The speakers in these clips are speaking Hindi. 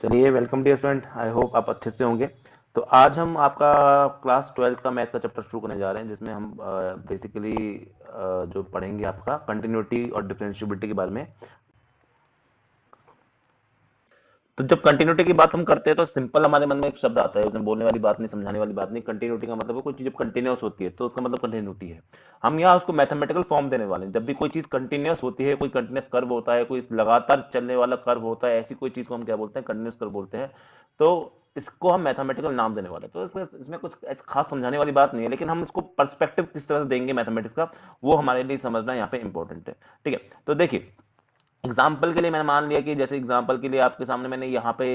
चलिए, welcome dear student. I hope आप अच्छे से होंगे। तो आज हम आपका क्लास 12 का मैथ का चैप्टर शुरू करने जा रहे हैं, जिसमें हम बेसिकली जो पढ़ेंगे आपका कंटिन्यूटी और डिफरेंशिएबिलिटी के बारे में। तो जब कंटिन्यूटी की बात हम करते हैं तो सिंपल हमारे मन में एक शब्द आता है, उसमें बोलने वाली बात नहीं, समझाने वाली बात नहीं। कंटिन्यूटी का मतलब है कोई चीज जब कंटिन्यूअस होती है तो उसका मतलब कंटिन्यूटी है। हम यहाँ उसको मैथमेटिकल फॉर्म देने वाले हैं। जब भी कोई चीज कंटिन्यूअस होती है, कोई कंटिन्यूअस कर्व होता है, कोई लगातार चलने वाला कर्व होता है, ऐसी कोई चीज को हम क्या बोलते हैं? कंटिन्यूअस कर्व बोलते हैं। तो इसको हम मैथमेटिकल नाम देने वाले हैं। तो इसमें इसमें कुछ ऐसे खास समझाने वाली बात नहीं है, लेकिन हम इसको पर्सपेक्टिव किस तरह से देंगे मैथमेटिक्स का, वो हमारे लिए समझना यहाँ पे इंपॉर्टेंट है। ठीक है, तो देखिए, एग्जाम्पल के लिए मैंने मान लिया कि जैसे एग्जाम्पल के लिए आपके सामने मैंने यहाँ पे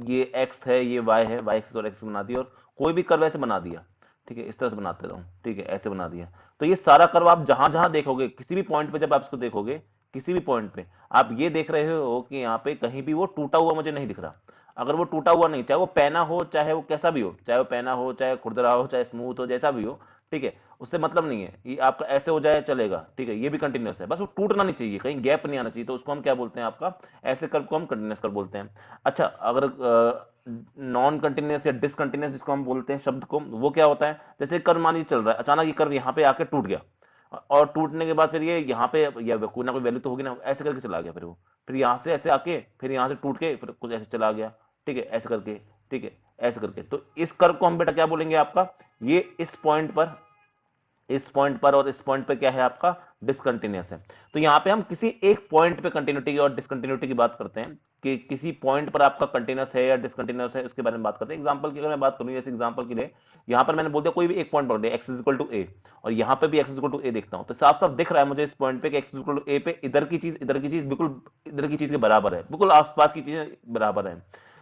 ये x है, ये y है, y एक्सिस और x बना दिया और कोई भी कर्व ऐसे बना दिया। ठीक है, इस तरह से बनाते रहूं। ठीक है, ऐसे बना दिया। तो ये सारा कर्व आप जहां जहां देखोगे, किसी भी पॉइंट पे जब आप इसको देखोगे, किसी भी पॉइंट पे आप ये देख रहे हो कि यहाँ पे कहीं भी वो टूटा हुआ मुझे नहीं दिख रहा। अगर वो टूटा हुआ नहीं, चाहे वो पैना हो, चाहे वो कैसा भी हो, चाहे वो पैना हो, चाहे खुरदरा हो, चाहे स्मूथ हो, जैसा भी हो, ठीक है, उससे मतलब नहीं है। ये आपका ऐसे हो जाए चलेगा, ठीक है, ये भी कंटिन्यूअस है, बस वो टूटना नहीं चाहिए, कहीं गैप नहीं आना चाहिए। तो उसको हम क्या बोलते हैं? आपका ऐसे कर्व को हम कंटिन्यूअस कर्व बोलते हैं। अच्छा, अगर नॉन कंटिन्यूअस या डिसकंटिन्यूअस जिसको हम बोलते हैं शब्द को, वो क्या होता है? जैसे कर्व मान लीजिए चल रहा है, अचानक ये कर्व यहाँ पे आके टूट गया, और टूटने के बाद फिर ये यहाँ पे या कोई ना कोई वैल्यू तो होगी ना, ऐसे करके चला गया। फिर वो फिर यहाँ से ऐसे आके फिर यहाँ से टूट के फिर कुछ ऐसे चला गया। ठीक है, ऐसे करके। ठीक है, ऐसे करके। तो इस कर्व को हम बेटा क्या बोलेंगे? आपका ये इस पॉइंट पर और इस पॉइंट पे क्या है? आपका डिसकंटिन्यूअस है। तो यहां पे हम किसी एक पॉइंट पे कंटिन्यूटी और डिसकंटिन्यूटी की बात करते हैं, कि किसी पॉइंट पर आपका कंटिन्यूअस है या डिसकंटिन्यूअस है, उसके बारे में बात करते हैं। एग्जांपल की अगर मैं बात करूं, जैसे एग्जांपल के लिए यहां पर मैंने बोल दिया कोई भी एक पॉइंट पकड़ लिया, एक्स इज इक्वल टू ए, और यहां पे भी एक्स इज इक्वल टू ए देखता हूं, तो साफ साफ दिख रहा है मुझे इस पॉइंट पे कि एक्स इज इक्वल टू ए पे इधर की चीज बिल्कुल इधर की चीज के बराबर है, बिल्कुल आसपास की चीजें बराबर है।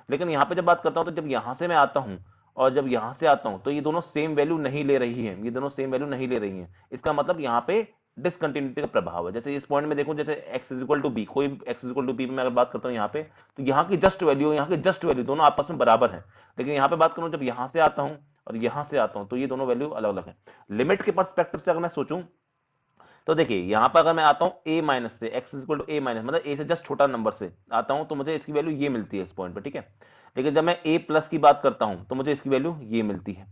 लेकिन यहां पे जब बात करता हूं, तो जब यहां से मैं आता हूं और जब यहां से आता हूं, तो ये दोनों सेम वैल्यू नहीं ले रही है, ये दोनों सेम वैल्यू नहीं ले रही है। इसका मतलब यहाँ पे डिसकंटिन्यूटी का प्रभाव है। जैसे इस पॉइंट में देखो, जैसे x is equal to b, कोई x is equal to b में अगर बात करता हूँ यहाँ पे, तो यहाँ की जस्ट वैल्यू, यहाँ की जस्ट वैल्यू दोनों आपस में बराबर है। लेकिन यहाँ पे बात करूँ, जब यहाँ से आता हूँ और यहाँ से आता हूँ, तो ये दोनों वैल्यू अलग अलग है। लिमिट के पर्सपेक्टिव से अगर मैं सोचूं, तो देखिए यहां पर अगर मैं आता हूं a माइनस से, x is equal to a minus, मतलब a से जस्ट छोटा नंबर से आता हूं, तो मुझे इसकी वैल्यू ये मिलती है इस पॉइंट पे। ठीक है, लेकिन जब मैं a प्लस की बात करता हूं, तो मुझे इसकी वैल्यू ये मिलती है।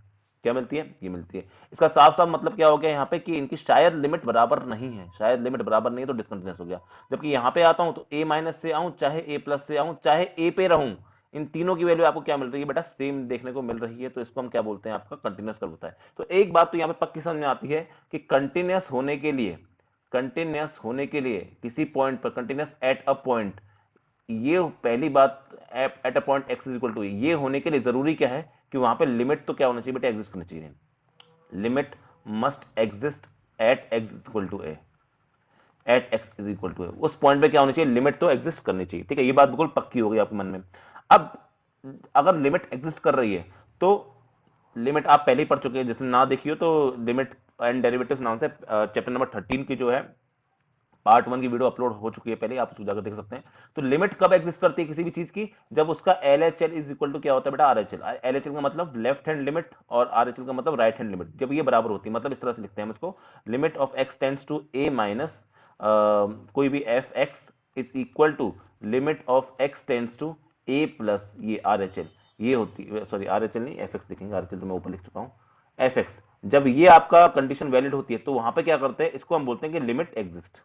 क्या मिलती है? ये मिलती है। इसका साफ साफ मतलब क्या हो गया यहाँ पे कि इनकी शायद लिमिट बराबर नहीं है, शायद लिमिट बराबर नहीं है, तो डिसकंटिन्यूअस हो गया। जबकि यहाँ पे आता हूं तो a माइनस से आऊं, चाहे a प्लस से आऊं, चाहे a पे रहूं, इन तीनों की वैल्यू आपको क्या मिल रही है बेटा? सेम देखने को मिल रही है। तो इसको हम क्या बोलते हैं? आपका कंटिन्यूअस कर्व होता है। तो एक बात तो यहाँ पे पक्की समझ में आती है कि कंटिन्यूअस होने के लिए किसी पॉइंट पर, कंटिन्यूअस एट अ पॉइंट, ये पहली बात, at a point x is equal to, ये होने के लिए जरूरी क्या है? कि वहां पे लिमिट तो क्या होना चाहिए बेटा? एग्जिस्ट करनी चाहिए। Limit must exist at x is equal to a, at x is equal to a. उस पॉइंट पे क्या होनी चाहिए? लिमिट तो एग्जिस्ट करनी चाहिए। ठीक है, ये बात बिल्कुल पक्की हो गई आपके मन में। अब अगर लिमिट एग्जिस्ट कर रही है, तो लिमिट आप पहले ही पढ़ चुके हैं, जिसने ना देखी हो तो लिमिट एंड डेरिवेटिव्स नाम से चैप्टर नंबर 13 की जो है पार्ट 1 की वीडियो अपलोड हो चुकी है पहले, आप उसको जाकर देख सकते हैं। तो लिमिट कब एग्जिस्ट करती है किसी भी चीज की? जब उसका L H L is equal to क्या होता है बेटा? R H L. L H L का मतलब लेफ्ट हैंड लिमिट और आर एच एल का मतलब राइट हैंड लिमिट, जब ये बराबर होती है। मतलब इस तरह से लिखते हैं हम इसको, limit of x tends to a minus कोई भी f x is equal to limit of x tends to a plus ये आर एच एल। ये होती है, सॉरी आर एच एल नहीं, एफ एक्स लिखेंगे, आर एच एल तो मैं ऊपर लिख चुका हूं। एफ एक्स, जब ये आपका कंडीशन वैलिड होती है, तो वहां पे क्या करते हैं? इसको हम बोलते हैं कि लिमिट एग्जिस्ट।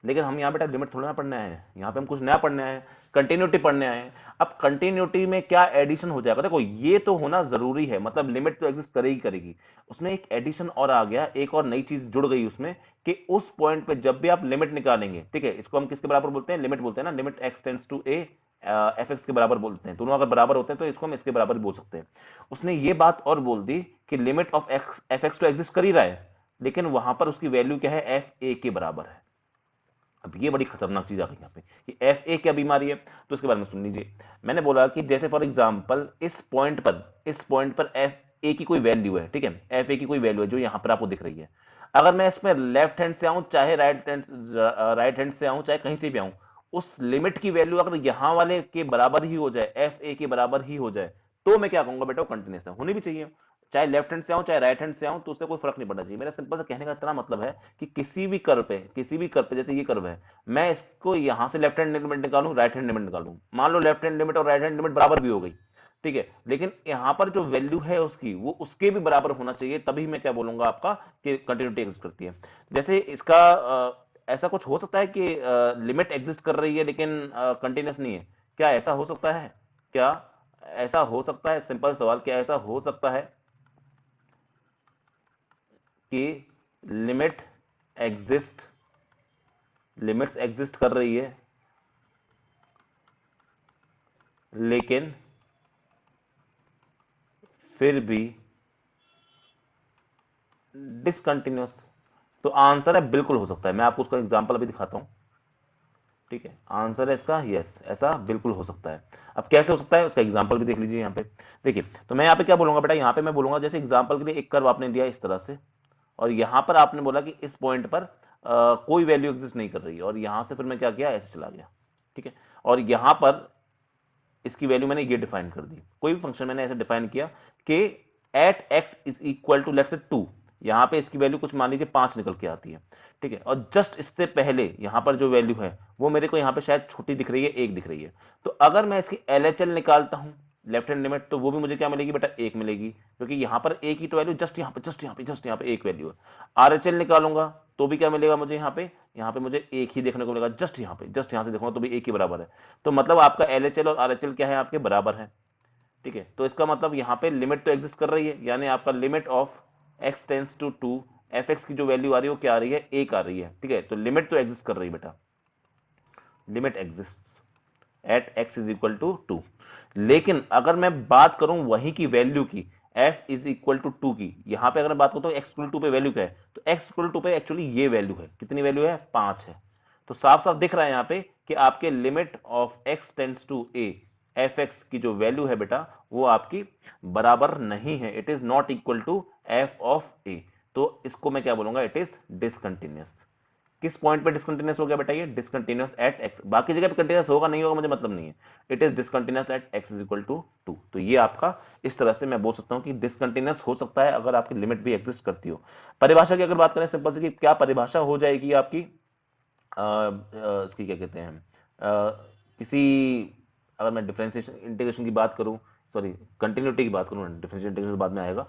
लेकिन हम यहाँ बेटा लिमिट थोड़ा ना पढ़ने आए हैं, यहाँ पे हम कुछ नया पढ़ने आए हैं, कंटिन्यूटी पढ़ने आए हैं। अब कंटिन्यूटी में क्या एडिशन हो जाएगा? देखो, ये तो होना जरूरी है, मतलब लिमिट तो एग्जिस्ट करेगी करेगी। उसमें एक एडिशन और आ गया, एक और नई चीज जुड़ गई उसमें, कि उस पॉइंट पे जब भी आप लिमिट निकालेंगे, ठीक है, इसको हम किसके बराबर बोलते हैं? लिमिट बोलते हैं ना, limit x tends to a f x के बराबर बोलते हैं। दोनों अगर बराबर होते हैं तो इसको हम इसके बराबर बोल सकते हैं। उसने ये बात और बोल दी कि limit of x f x तो एग्जिस्ट कर ही रहा है, लेकिन वहां पर उसकी वैल्यू क्या है? एफ ए के बराबर है। अब ये बड़ी खतरनाक चीज आ गई यहाँ पे कि एफ ए क्या बीमारी है, तो इसके बारे में सुन लीजिए। मैंने बोला कि जैसे फॉर एग्जांपल इस पॉइंट पर एफ ए की कोई वैल्यू है, ठीक है, एफ ए की कोई वैल्यू है जो यहाँ पर आपको दिख रही है। अगर मैं इसमें लेफ्ट हैंड से आऊं, चाहे राइट हैंड से आऊं, चाहे कहीं से भी आऊं, उस लिमिट की वैल्यू अगर यहां वाले के बराबर ही हो जाए, एफ ए के बराबर ही हो जाए, तो मैं क्या कहूंगा बेटा? कंटिन्यूस है, होनी भी चाहिए। चाहे लेफ्ट हैंड से आऊं चाहे राइट हैंड से आऊं तो उससे कोई फर्क नहीं पड़ना चाहिए। मेरा सिंपल सा कहने का इतना मतलब है कि किसी भी कर्व पे जैसे ये कर्व है, मैं इसको यहां से लेफ्ट हैंड लिमिट निकालूं राइट हैंड लिमिट निकालूं, मान लो लेफ्ट हैंड लिमिट और राइट हैंड लिमिट बराबर भी हो गई, ठीक है, लेकिन यहां पर जो वैल्यू है उसकी वो उसके भी बराबर होना चाहिए, तभी मैं क्या बोलूंगा आपका कि कंटिन्यूटी एग्जिस्ट करती है। जैसे इसका ऐसा कुछ हो सकता है कि लिमिट एग्जिस्ट कर रही है लेकिन कंटिन्यूस नहीं है, क्या ऐसा हो सकता है? क्या ऐसा हो सकता है? सिंपल सवाल, क्या ऐसा हो सकता है कि लिमिट एग्जिस्ट लिमिट्स एग्जिस्ट कर रही है लेकिन फिर भी डिसकंटिन्यूस? तो आंसर है बिल्कुल हो सकता है। मैं आपको उसका एग्जांपल अभी दिखाता हूं, ठीक है, आंसर है इसका यस, ऐसा बिल्कुल हो सकता है। अब कैसे हो सकता है उसका एग्जांपल भी देख लीजिए यहाँ पे। देखिए, तो मैं यहाँ पे क्या बोलूंगा बेटा, यहाँ पे मैं बोलूंगा जैसे एग्जांपल के लिए एक कर्व आपने दिया इस तरह से, और यहां पर आपने बोला कि इस पॉइंट पर कोई वैल्यू एग्जिस्ट नहीं कर रही है, और यहां से फिर मैं क्या किया, ऐसे चला गया, ठीक है, और यहां पर इसकी वैल्यू मैंने ये डिफाइन कर दी, कोई भी फंक्शन मैंने ऐसे डिफाइन किया कि at x is equal to let's say 2, यहां पे इसकी वैल्यू कुछ मान लीजिए 5 निकल के आती है, ठीक है, और जस्ट इससे पहले यहां पर जो वैल्यू है वो मेरे को यहां पे शायद छोटी दिख रही है, 1 दिख रही है। तो अगर मैं इसकी एलएचएल निकालता हूं लेफ्ट हैंड लिमिट, तो वो भी मुझे क्या मिलेगी बेटा, 1 मिलेगी, क्योंकि यहां पर एक ही तो वैल्यू जस्ट यहां पे एक वैल्यू है। आरएचएल निकालूंगा तो भी क्या मिलेगा मुझे, यहाँ पे मुझे एक ही देखने को मिलेगा, जस्ट यहां से देखूंगा तो भी एक ही बराबर है। तो मतलब आपका एलएचएल और आरएचएल क्या है, आपके बराबर है, ठीक है, तो इसका मतलब यहाँ पे लिमिट तो एग्जिस्ट कर रही है, यानी आपका limit of x tends to 2, f x की जो वैल्यू आ रही है वो क्या आ रही है, 1 आ रही है, ठीक है, तो लिमिट तो एग्जिस्ट कर रही है बेटा, limit exist at x is equal to 2। लेकिन अगर मैं बात करूं वहीं की वैल्यू की, f इज इक्वल टू 2 की, यहां पे अगर मैं बात करता हूं एक्स इक्वल टू पे वैल्यू क्या है, तो एक्स इक्वल टू पे एक्चुअली ये वैल्यू है, कितनी वैल्यू है, 5 है। तो साफ साफ दिख रहा है यहां पे कि आपके limit of x tends to a, f x की जो वैल्यू है बेटा वो आपकी बराबर नहीं है, it is not equal to f of a. तो इसको मैं क्या बोलूंगा, इट इज डिसकंटिन्यूअस। किस पॉइंट पे डिसकंटिन्यूअस हो गया बेटा, ये डिसकंटिन्यूअस एट एक्स, बाकी जगह पे कंटिन्यूअस होगा नहीं होगा मुझे मतलब नहीं है, it is discontinuous at x is equal to 2। तो ये आपका इस तरह से मैं बोल सकता हूं कि डिसकंटिन्यूअस हो सकता है अगर आपकी लिमिट भी एग्जिस्ट करती हो। परिभाषा की अगर बात करें सिंपल से कि क्या परिभाषा हो जाएगी आपकी, इसकी क्या कहते हैं, किसी, अगर मैं डिफरेंशिएशन इंटीग्रेशन की बात करूं, सॉरी कंटिन्यूटी की बात करूं, डिफरेंशियल इंटीग्रेशन बाद में आएगा।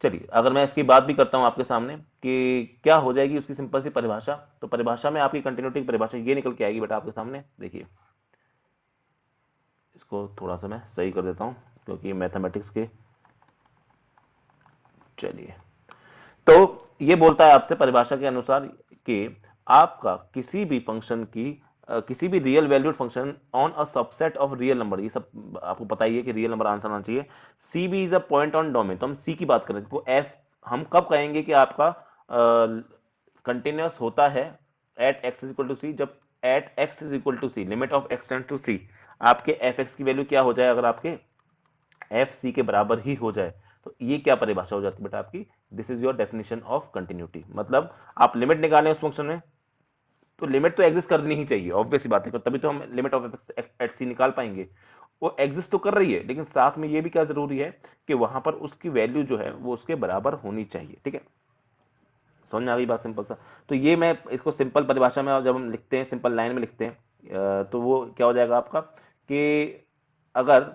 चलिए अगर मैं इसकी बात भी करता हूं आपके सामने कि क्या हो जाएगी उसकी सिंपल सी परिभाषा, तो परिभाषा में आपकी कंटिन्यूटी की परिभाषा ये निकल के आएगी बेटा आपके सामने, देखिए इसको थोड़ा सा मैं सही कर देता हूं क्योंकि मैथमेटिक्स के, चलिए, तो ये बोलता है आपसे परिभाषा के अनुसार कि आपका किसी भी फंक्शन की किसी भी real valued function on a subset of real number, ये सब आपको पता ही है कि रियल नंबर आंसर आना चाहिए, c b is a point on domain, तो हम सी की बात करें तो एफ, हम कब कहेंगे कि आपका कंटिन्यूअस होता है at x is equal to c, जब at x is equal to c, limit of x tends to c, आपके एफ एक्स की वैल्यू क्या हो जाए, अगर आपके एफ सी के बराबर ही हो जाए, तो ये क्या परिभाषा हो जाती है बेटा आपकी, this is your definition of continuity. मतलब आप लिमिट निकालें उस फंक्शन में तो लिमिट तो एग्जिस्ट करनी ही चाहिए, ऑब्वियस बात है, तभी तो हम लिमिट ऑफ एट सी निकाल पाएंगे। वो एग्जिस्ट तो कर रही है लेकिन साथ में ये भी क्या जरूरी है कि वहां पर उसकी वैल्यू जो है वो उसके बराबर होनी चाहिए, ठीक है, समझ में आ गई बात सिंपल सा। तो ये मैं इसको सिंपल परिभाषा में जब हम लिखते हैं, सिंपल लाइन में लिखते हैं, तो वो क्या हो जाएगा आपका कि अगर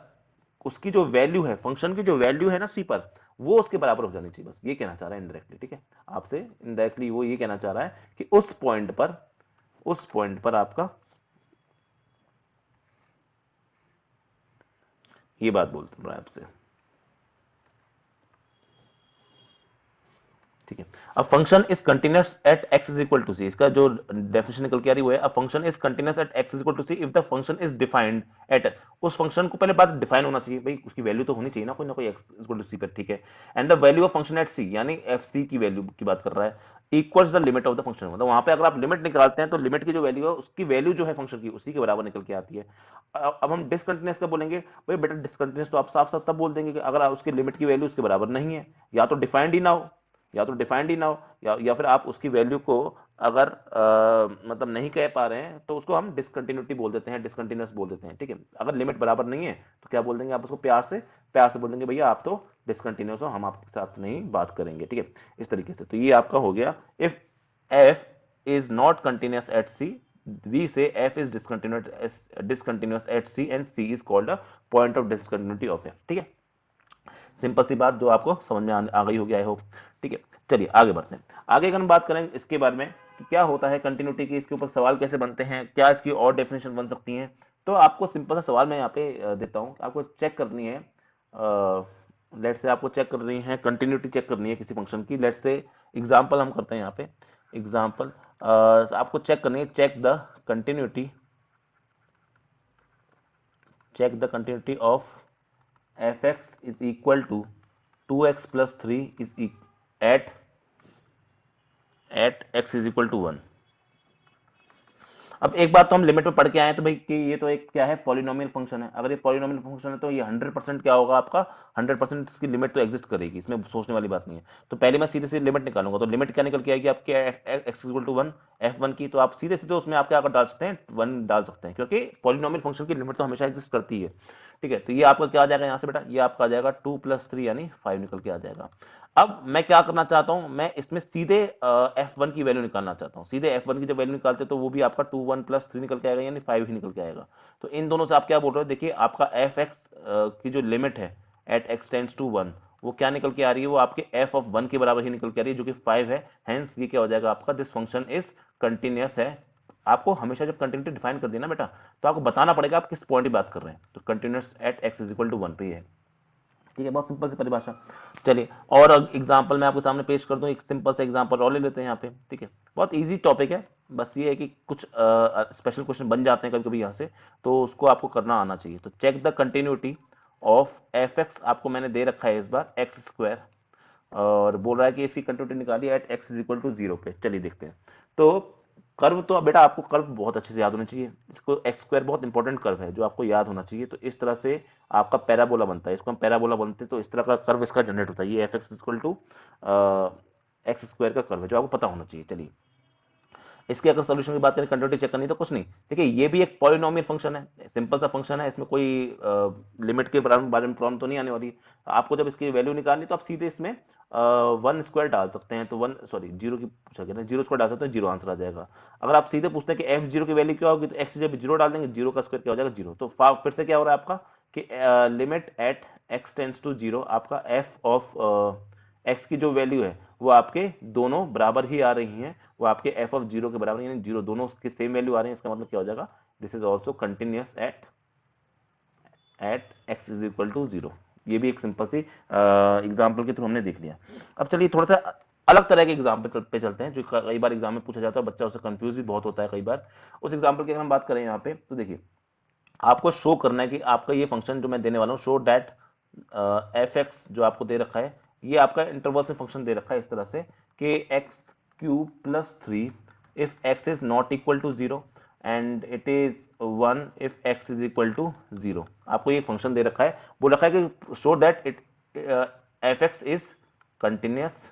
उसकी जो वैल्यू है, फंक्शन की जो वैल्यू है ना सी पर, वो उसके बराबर हो जानी चाहिए, बस ये कहना चाह रहा है इनडायरेक्टली, ठीक है, आपसे इनडायरेक्टली वो ये कहना चाह रहा है कि उस पॉइंट पर आपका ये बात बोल रहा है आपसे, ठीक है। अब function is continuous at x is equal to c, इसका जो डेफिनेशन निकल के आ रही वो है, a function is continuous at x is equal to c if the function is defined at, उस फंक्शन को पहले बात डिफाइन होना चाहिए भाई, उसकी वैल्यू तो होनी चाहिए ना कोई एक्स इक्वल टू सी पर, ठीक है, and the value of function at c, यानी एफ सी की वैल्यू की बात कर रहा है, equals the limit of the function, मतलब वहां पे अगर आप लिमिट निकालते हैं तो लिमिट की जो वैल्यू है उसकी वैल्यू जो है फंक्शन की उसी के बराबर निकल के आती है। अब हम डिसकंटिन्यूअस का बोलेंगे, भाई बेटा डिसकंटिन्यूअस तो आप साफ साफ तब बोल देंगे कि अगर उसकी लिमिट की वैल्यू उसके बराबर नहीं है, या तो डिफाइंड ही ना हो, या फिर आप उसकी वैल्यू को अगर मतलब नहीं कह पा रहे हैं तो उसको हम डिसकंटिन्यूटी बोल देते हैं, डिसकंटिन्यूअस बोल देते हैं, ठीक है। अगर लिमिट बराबर नहीं है तो क्या बोल देंगे आप उसको, प्यार से बोल देंगे भैया आप तो डिसकंटिन्यूस हो हम आपके साथ नहीं बात करेंगे, ठीक है, इस तरीके से। तो ये आपका हो गया, if f is not continuous at c, we say f is discontinuous at C and c is called a point of discontinuity of f, ठीक है। सिंपल सी बात जो आपको समझ में आ गई होगी आई होप, ठीक है। चलिए आगे बढ़ते हैं। आगे अगर हम बात करें इसके बारे में कि क्या होता है कंटिन्यूटी की, इसके ऊपर सवाल कैसे बनते हैं, क्या इसकी और डेफिनेशन बन सकती हैं, तो आपको सिंपल सा सवाल मैं यहाँ पे देता हूँ, आपको चेक करनी है, लेट से आपको चेक करनी है कंटिन्यूटी, चेक करनी है किसी फंक्शन की। लेट से एग्जांपल हम करते हैं यहाँ पे, एग्जांपल आपको चेक करनी है, check the continuity of fx is equal to 2x plus 3 is at x is equal to 1। अब एक बात तो हम लिमिट में पढ़ के आए हैं तो भाई कि ये तो एक क्या है, पॉलिनोमियल फंक्शन है। अगर ये पॉलिनोमियल फंक्शन है तो ये 100% क्या होगा आपका, 100% इसकी लिमिट तो एग्जिस्ट करेगी, इसमें सोचने वाली बात नहीं है। तो पहले मैं सीधे सीधे लिमिट निकालूंगा, तो लिमिट क्या निकल के आएगी आपके x इक्वल टू 1 f1 की, तो आप सीधे सीधे उसमें आप क्या डाल सकते हैं, 1 डाल सकते हैं, क्योंकि पॉलिनोमियल फंक्शन की लिमिट तो हमेशा एग्जिस्ट करती है, ठीक है। तो ये आपका क्या आ जाएगा यहाँ से बेटा, ये आपका आ जाएगा 2 + 3 यानी 5 निकल के आ जाएगा। अब मैं क्या करना चाहता हूं, मैं इसमें सीधे f1 की वैल्यू निकालना चाहता हूं। सीधे f1 की जब वैल्यू निकालते हैं तो वो भी आपका 2 1 + 3 निकल के आएगा, यानी 5 ही निकल के आएगा। तो इन दोनों से आप क्या बोल रहे हो, देखिए आपका fx की जो लिमिट है एट x टेंड्स टू 1, वो क्या निकल के आ रही है, वो आपके f ऑफ 1 के बराबर ही निकल के आ रही है, जो कि 5 है। हेंस ये क्या हो जाएगा आपका, दिस फंक्शन इज कंटिन्यूअस है। आपको हमेशा जब कंटिन्यूटी डिफाइन कर देना बेटा, तो आपको बताना पड़ेगा आप किस पॉइंट की बात कर रहे हैं। तो continuous at x is equal to 1 पे है, ठीक है, बहुत सिंपल सी परिभाषा। चलिए और एग्जांपल मैं आपके सामने पेश कर दूं, एक सिंपल सा एग्जांपल और ले लेते हैं यहाँ पे, ठीक है। बहुत इजी टॉपिक है, बस ये है कि कुछ स्पेशल क्वेश्चन बन जाते हैं कभी कभी यहाँ से, तो उसको आपको करना आना चाहिए। तो check the continuity of f x, आपको मैंने दे रखा है इस बार एक्स स्क्वायर, और बोल रहा है कि इसकी कंटिन्यूटी निकालिए at x is equal to 0 पे। चलिए देखते हैं। तो कर्व तो बेटा आपको कर्व बहुत अच्छे से याद होना चाहिए, इसको एक्स स्क्वायर बहुत इंपॉर्टेंट कर्व है जो आपको याद होना चाहिए। तो इस तरह से आपका पैराबोला बनता है, इसको हम पैराबोला बनते हैं, तो इस तरह का कर्व इसका जनरेट होता है। ये f x equal to x square का कर्व है जो आपको पता होना चाहिए। चलिए इसके अगर सोल्यूशन की बात करें, कंटिन्यूटी चेक करनी, तो कुछ नहीं, देखिए ये भी एक पॉलिनोमियल फंक्शन है, सिंपल सा फंक्शन है, इसमें कोई लिमिट के बारे में प्रॉब्लम तो नहीं आने वाली। आपको जब इसकी वैल्यू निकालनी तो आप सीधे इसमें 1 स्क्वायर डाल सकते हैं, तो 1 सॉरी 0 की पूछा गया ना, 0 स्क्वायर डाल सकते हैं, 0 आंसर आ जाएगा। अगर आप सीधे पूछते हैं कि f0 की वैल्यू क्या होगी, तो x जब 0 डाल देंगे, 0 का स्क्वायर क्या हो जाएगा, 0। तो फिर से क्या हो रहा है आपका कि limit at x tends to 0, आपका f ऑफ x की जो वैल्यू है वो आपके दोनों बराबर ही आ रही हैं, वो आपके f ऑफ 0 के बराबर, यानी 0 दोनों उसकी सेम वैल्यू आ रही है। इसका मतलब क्या हो जाएगा, this is also continuous at x is equal to 0। ये भी एक सिंपल सी एग्जाम्पल के थ्रू हमने देख लिया। अब चलिए थोड़ा सा अलग तरह के एग्जाम्पल पे चलते हैं, जो कई बार एग्जाम में पूछा जाता है, बच्चा उससे कंफ्यूज भी बहुत होता है कई बार। उस एग्जाम्पल की अगर हम बात करें यहाँ पे, तो देखिए आपको शो करना है कि आपका ये फंक्शन जो मैं देने वाला हूँ, शो डैट एफ एक्स जो आपको दे रखा है, ये आपका इंटरवल से फंक्शन दे रखा है इस तरह से कि x cube plus 3 if x is not equal to 0 and it is 1 if x is equal to 0। आपको ये फंक्शन दे रखा है, बोल रखा है कि show that it F x is continuous.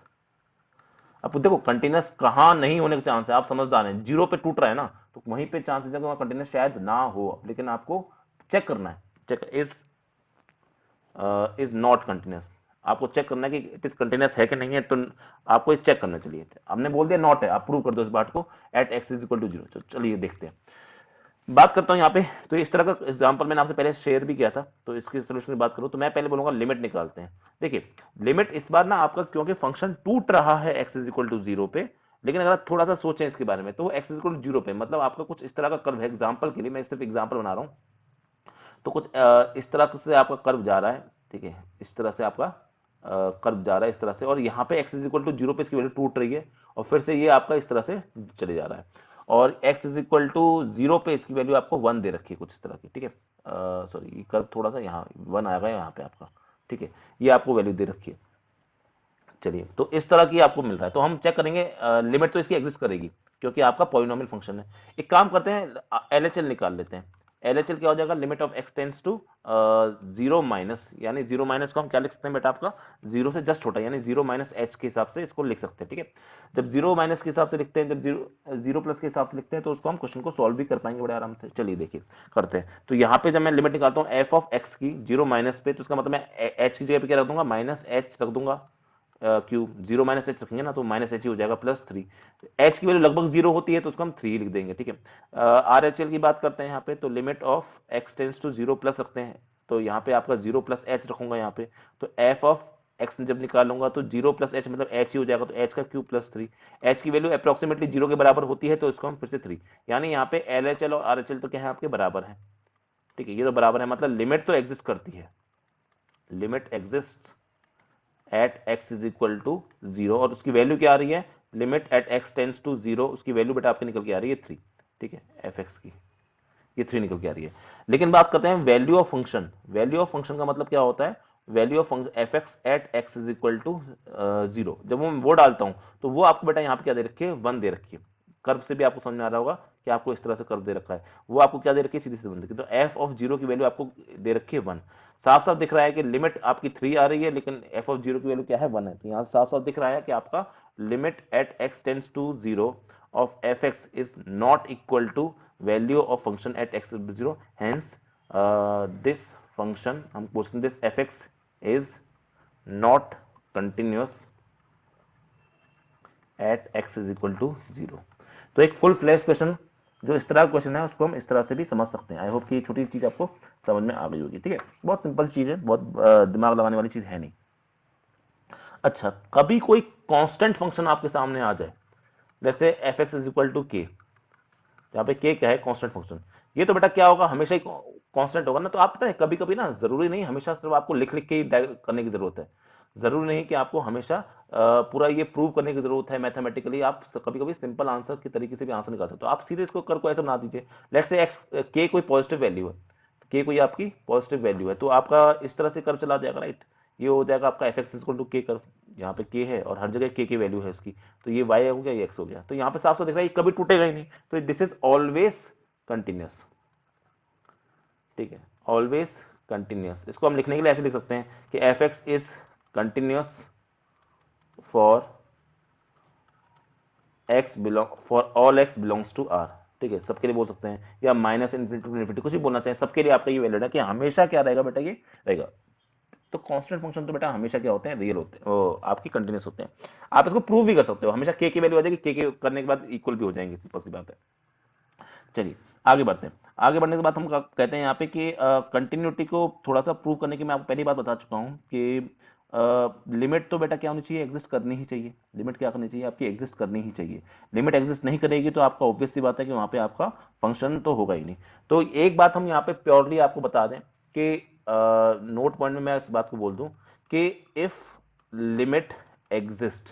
अब देखो कंटिन्यूअस कहां नहीं होने का चांस है, आप समझदार हैं, 0 पे टूट रहा है ना, तो वहीं पे चांसेस है कि वहां कंटिन्यूअस शायद ना हो, लेकिन आपको चेक करना है, चेक इज नॉट कंटिन्यूअस। आपको चेक करना है कि इट इज कंटिन्यूअस है कि नहीं है, तो आपको चेक करना चाहिए। हमने बोल दिया नॉट है, आप प्रूव कर दो इस बात को at x is equal to 0। चलिए देखते हैं, बात करता हूं यहाँ पे। तो इस तरह का एग्जांपल मैंने आपसे पहले शेयर भी किया था, तो इसके सोल्यूशन की बात करूं तो मैं पहले बोलूंगा लिमिट निकालते हैं। देखिए लिमिट इस बार ना आपका, क्योंकि फंक्शन टूट रहा है एक्स इज इक्वल टू 0 पे, लेकिन अगर आप थोड़ा सा सोचें इसके बारे में, तो एक्स इज इक्वल टू 0 पे मतलब आपका कुछ इस तरह का कर्व है। एग्जाम्पल के लिए मैं सिर्फ एग्जाम्पल बना रहा हूं, तो कुछ इस तरह से आपका कर्व जा रहा है, ठीक है, इस तरह से आपका कर्व जा रहा है इस तरह से, और यहाँ पे एक्स इज इक्वल टू 0 पे इसकी वैल्यू टूट रही है, और फिर से ये आपका इस तरह से चले जा रहा है, और x इज इक्वल टू 0 पे इसकी वैल्यू आपको 1 दे रखी है कुछ इस तरह की, ठीक है। सॉरी ये कर्व थोड़ा सा यहाँ 1 आएगा यहाँ पे आपका, ठीक है, ये आपको वैल्यू दे रखी है। चलिए तो इस तरह की आपको मिल रहा है, तो हम चेक करेंगे लिमिट तो इसकी एग्जिस्ट करेगी क्योंकि आपका पॉलिनोमियल फंक्शन है। एक काम करते हैं, एलएचएल निकाल लेते हैं। LHL क्या हो जाएगा, limit of x tends to zero minus, यानी जीरो माइनस को हम क्या लिख सकते हैं बेटा, आपका जीरो से जस्ट छोटा, यानी जीरो माइनस एच के हिसाब से इसको लिख सकते हैं। ठीक है, जब जीरो माइनस के हिसाब से लिखते हैं, जब जीरो जीरो प्लस के हिसाब से लिखते हैं, तो उसको हम क्वेश्चन को सॉल्व भी कर पाएंगे बड़े आराम से। चलिए देखिए करते हैं। तो यहाँ पे जब मैं लिमिट निकालता हूँ एफ ऑफ एक्स की जीरो माइनस पे, तो इसका मतलब मैं एच की जगह पे क्या रख दूंगा, माइनस एच रख दूंगा, क्यूब, जीरो माइनस एच रखेंगे ना तो माइनस एच ही हो जाएगा, प्लस थ्री। एच की वैल्यू लगभग जीरो होती है तो उसको हम थ्री लिख देंगे। ठीक है, आर एच एल की बात करते हैं यहाँ पे, तो limit of x tends to zero plus रखते हैं, तो यहाँ पे आपका जीरो प्लस एच रखूंगा यहाँ पे, तो एफ ऑफ एक्स जब निकालूंगा तो जीरो प्लस एच मतलब एच ही हो जाएगा, तो एच का क्यूब प्लस थ्री। एच की वैल्यू अप्रोक्सीमेटली जीरो के बराबर होती है तो इसको हम फिर से थ्री, यानी यहाँ पे एल एच एल और आर एच एल तो क्या है आपके बराबर है। ठीक है, ये तो बराबर है, मतलब लिमिट तो एग्जिस्ट करती है, limit exist at x is equal to zero, और उसकी वैल्यू क्या आ रही है, limit at x tends to zero, उसकी वैल्यू बेटा आपकी निकल के आ रही है थ्री। ठीक है, एफ एक्स की ये थ्री निकल के आ रही है। लेकिन बात करते हैं value of function. Value of function का मतलब क्या होता है, value of f x at x is equal to zero, जब वो डालता हूं तो वो आपको बेटा यहाँ पे क्या दे रखी है, वन दे रखी है। कर्व से भी आपको समझ में आ रहा होगा कि आपको इस तरह से कर्व दे रखा है, वो आपको क्या दे रखी है, सीधी सीधी वन दे रखी है। तो एफ ऑफ जीरो की वैल्यू आपको दे रखी है वन। साफ साफ दिख रहा है कि लिमिट आपकी थ्री आ रही है, लेकिन एफ ऑफ जीरो की वैल्यू क्या है, वन है। तो यहाँ साफ साफ दिख रहा है कि आपका limit at x tends to zero of fx is not equal to value of function at x is 0, hence this function, हम question this fx is not continuous at x is equal to 0। तो एक फुल फ्लैश क्वेश्चन जो इस तरह का क्वेश्चन है उसको हम इस तरह से भी समझ सकते हैं। आई होप कि छोटी चीज आपको समझ में आ गई होगी। ठीक है, बहुत सिंपल चीज है, बहुत दिमाग लगाने वाली चीज है नहीं। अच्छा, कभी कोई कांस्टेंट फंक्शन आपके सामने आ जाए, जैसे f x is equal to k, यहाँ पे के क्या है, कांस्टेंट फंक्शन, ये तो बेटा क्या होगा, हमेशा ही कांस्टेंट होगा ना। तो आप पता है कभी कभी ना, जरूरी नहीं हमेशा सिर्फ आपको लिख लिख के ही करने की जरूरत है, जरूरी नहीं कि आपको हमेशा पूरा ये प्रूव करने की जरूरत है मैथमेटिकली। आप कभी कभी सिंपल आंसर की तरीके से भी आंसर निकाल सकते हो। आप सीधे इसको कर को ऐसे बना दीजिए, लेट्स से एक्स के कोई पॉजिटिव वैल्यू है, के कोई आपकी पॉजिटिव वैल्यू है, तो आपका इस तरह से कर्व चला जाएगा, राइट। ये हो जाएगा आपका एफ एक्स इक्वल टू के कर्व, यहाँ पे के है और हर जगह के की वैल्यू है इसकी, तो ये वाई हो गया, ये एक्स हो गया। तो यहाँ पे साफ साफ दिख रहा है ये कभी टूटेगा ही नहीं, तो दिस इज ऑलवेज कंटिन्यूस। ठीक है, ऑलवेज कंटिन्यूस। इसको हम लिखने के लिए ऐसे लिख सकते हैं कि f x is continuous for x belong, for all x belongs to R. ठीक है, सबके लिए बोल सकते हैं, या माइनस इन्फिनिटी टू इन्फिनिटी, कुछ भी बोलना चाहिए, सबके लिए आपका ये वैलिड है कि हमेशा क्या रहेगा बेटा, ये रहेगा। तो कांस्टेंट फंक्शन तो बेटा हमेशा क्या होते हैं, रियल होते हैं, वो आपकी कंटिन्यूस होते हैं। आप इसको प्रूव भी कर सकते हो, हमेशा के की वैल्यू आ जाएगी, के करने के बाद इक्वल भी हो जाएंगे, सिंपल सी बात है। चलिए आगे बढ़ते हैं। आगे बढ़ने के बाद हम कहते हैं यहाँ पे कि कंटिन्यूटी को थोड़ा सा प्रूव करने की मैं आपको पहली बात बता चुका हूँ कि लिमिट तो बेटा क्या होनी चाहिए, एग्जिस्ट करनी ही चाहिए। लिमिट क्या करनी चाहिए आपकी, एग्जिस्ट करनी ही चाहिए। लिमिट एग्जिस्ट नहीं करेगी तो आपका ऑब्वियस सी बात है कि वहां पे आपका फंक्शन तो होगा ही नहीं। तो एक बात हम यहाँ पे प्योरली आपको बता दें कि नोट पॉइंट में मैं इस बात को बोल दूं कि इफ लिमिट एग्जिस्ट,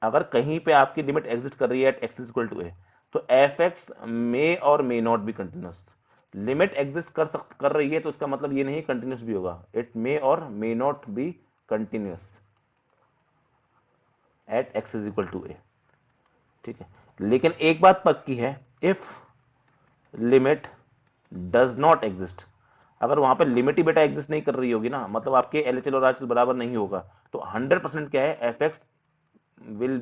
अगर कहीं पे आपकी लिमिट एग्जिस्ट कर रही है एट एक्स इक्वल टू ए, तो एफ एक्स मे और may not be continuous. Limit exist कर रही है तो इसका मतलब ये नहीं कंटिन्यूस भी होगा, इट मे और may not be continuous at x is equal to a. ठीक है, लेकिन एक बात पक्की है, if limit does not exist, अगर वहां पे लिमिट ही बेटा एग्जिस्ट नहीं कर रही होगी ना, मतलब आपके एलएचएल और आरएचएल बराबर नहीं होगा, तो 100% क्या है, f x will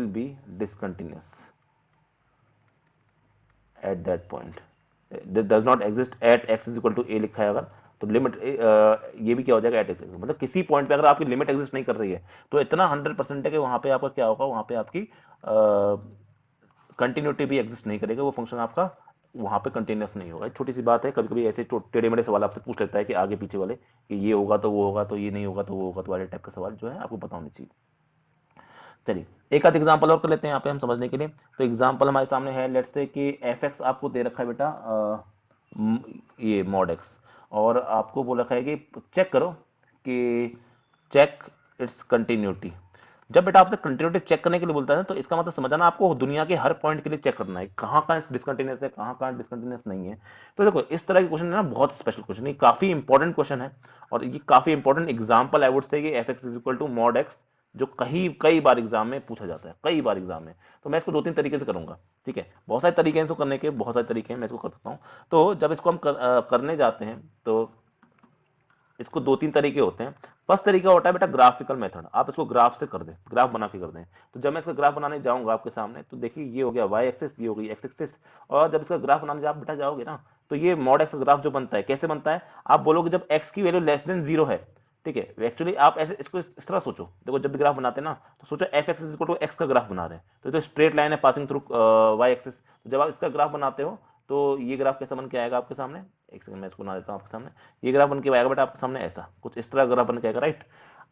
be discontinuous at that point. Does not exist at x is equal to a लिखा है अगर, तो लिमिट ये भी क्या हो जाएगा एट एक्स, मतलब किसी पॉइंट पे अगर आपकी लिमिट एग्जिस्ट नहीं कर रही है तो इतना 100% है कि वहां पे आपका क्या होगा, वहां पे आपकी कंटिन्यूटी भी एग्जिस्ट नहीं करेगा, वो फंक्शन आपका वहां पे कंटिन्यूस नहीं होगा। छोटी सी बात है, कभी कभी ऐसे टेढ़े मेढ़े सवाल आपसे पूछ लेता है कि आगे पीछे वाले, कि ये होगा तो वो होगा, तो ये नहीं होगा तो वो होगा, तो वाले टाइप का सवाल जो है आपको पता होनी चाहिए। चलिए एक आध एग्जांपल और कर लेते हैं यहाँ पे हम समझने के लिए। तो एग्जांपल हमारे सामने है, लेट्स से कि एफ एक्स आपको दे रखा है बेटा ये मॉड एक्स, और आपको बोल रखा है कि चेक करो कि चेक इट्स कंटिन्यूटी। जब बेटा आपसे कंटिन्यूटी चेक करने के लिए बोलता है तो इसका मतलब समझना आपको दुनिया के हर पॉइंट के लिए चेक करना है, कहाँ कहाँ डिसकंटिन्यूस है, कहाँ कहाँ डिसकंटिन्यूस नहीं है। तो देखो इस तरह के क्वेश्चन है ना, बहुत स्पेशल क्वेश्चन, ये काफी इंपॉर्टेंट क्वेश्चन है, और ये काफी important example I would say कि f x is equal to mod x जो कई बार एग्जाम में पूछा जाता है, कई बार एग्जाम में। तो मैं इसको 2-3 तरीके से करूंगा, ठीक है। बहुत सारे तरीके हैं इसको करने के, बहुत सारे तरीके हैं, मैं इसको कर सकता हूँ। तो जब इसको हम करने जाते हैं तो इसको 2-3 तरीके होते हैं। फर्स्ट तरीका होता है बेटा ग्राफिकल मेथड, आप इसको ग्राफ से कर दें, ग्राफ बना के कर दें। तो जब मैं इसका ग्राफ बनाने जाऊंगा आपके सामने, तो देखिए ये हो गया वाई एक्सिस, ये हो गई एक्स एक्सिस। और जब इसका ग्राफ बनाने आप बेटा जाओगे ना, तो ये मॉड एक्स ग्राफ जो बनता है कैसे बनता है, आप बोलोगे जब एक्स की वैल्यू लेस देन 0 है, ठीक है। एक्चुअली आप ऐसे इसको इस तरह सोचो, देखो जब भी ग्राफ बनाते हैं ना, तो सोचो f x equal to x का ग्राफ बना रहे हैं, तो स्ट्रेट लाइन है पासिंग थ्रू वाई एक्सिस। जब आप इसका ग्राफ बनाते हो तो ये ग्राफ कैसा बन के आएगा आपके सामने, एक सेकंड मैं इसको बना देता हूं आपके सामने। ये ग्राफ बन के आएगा बेटा आपके सामने ऐसा कुछ, इस तरह ग्राफ बन के आएगा, राइट।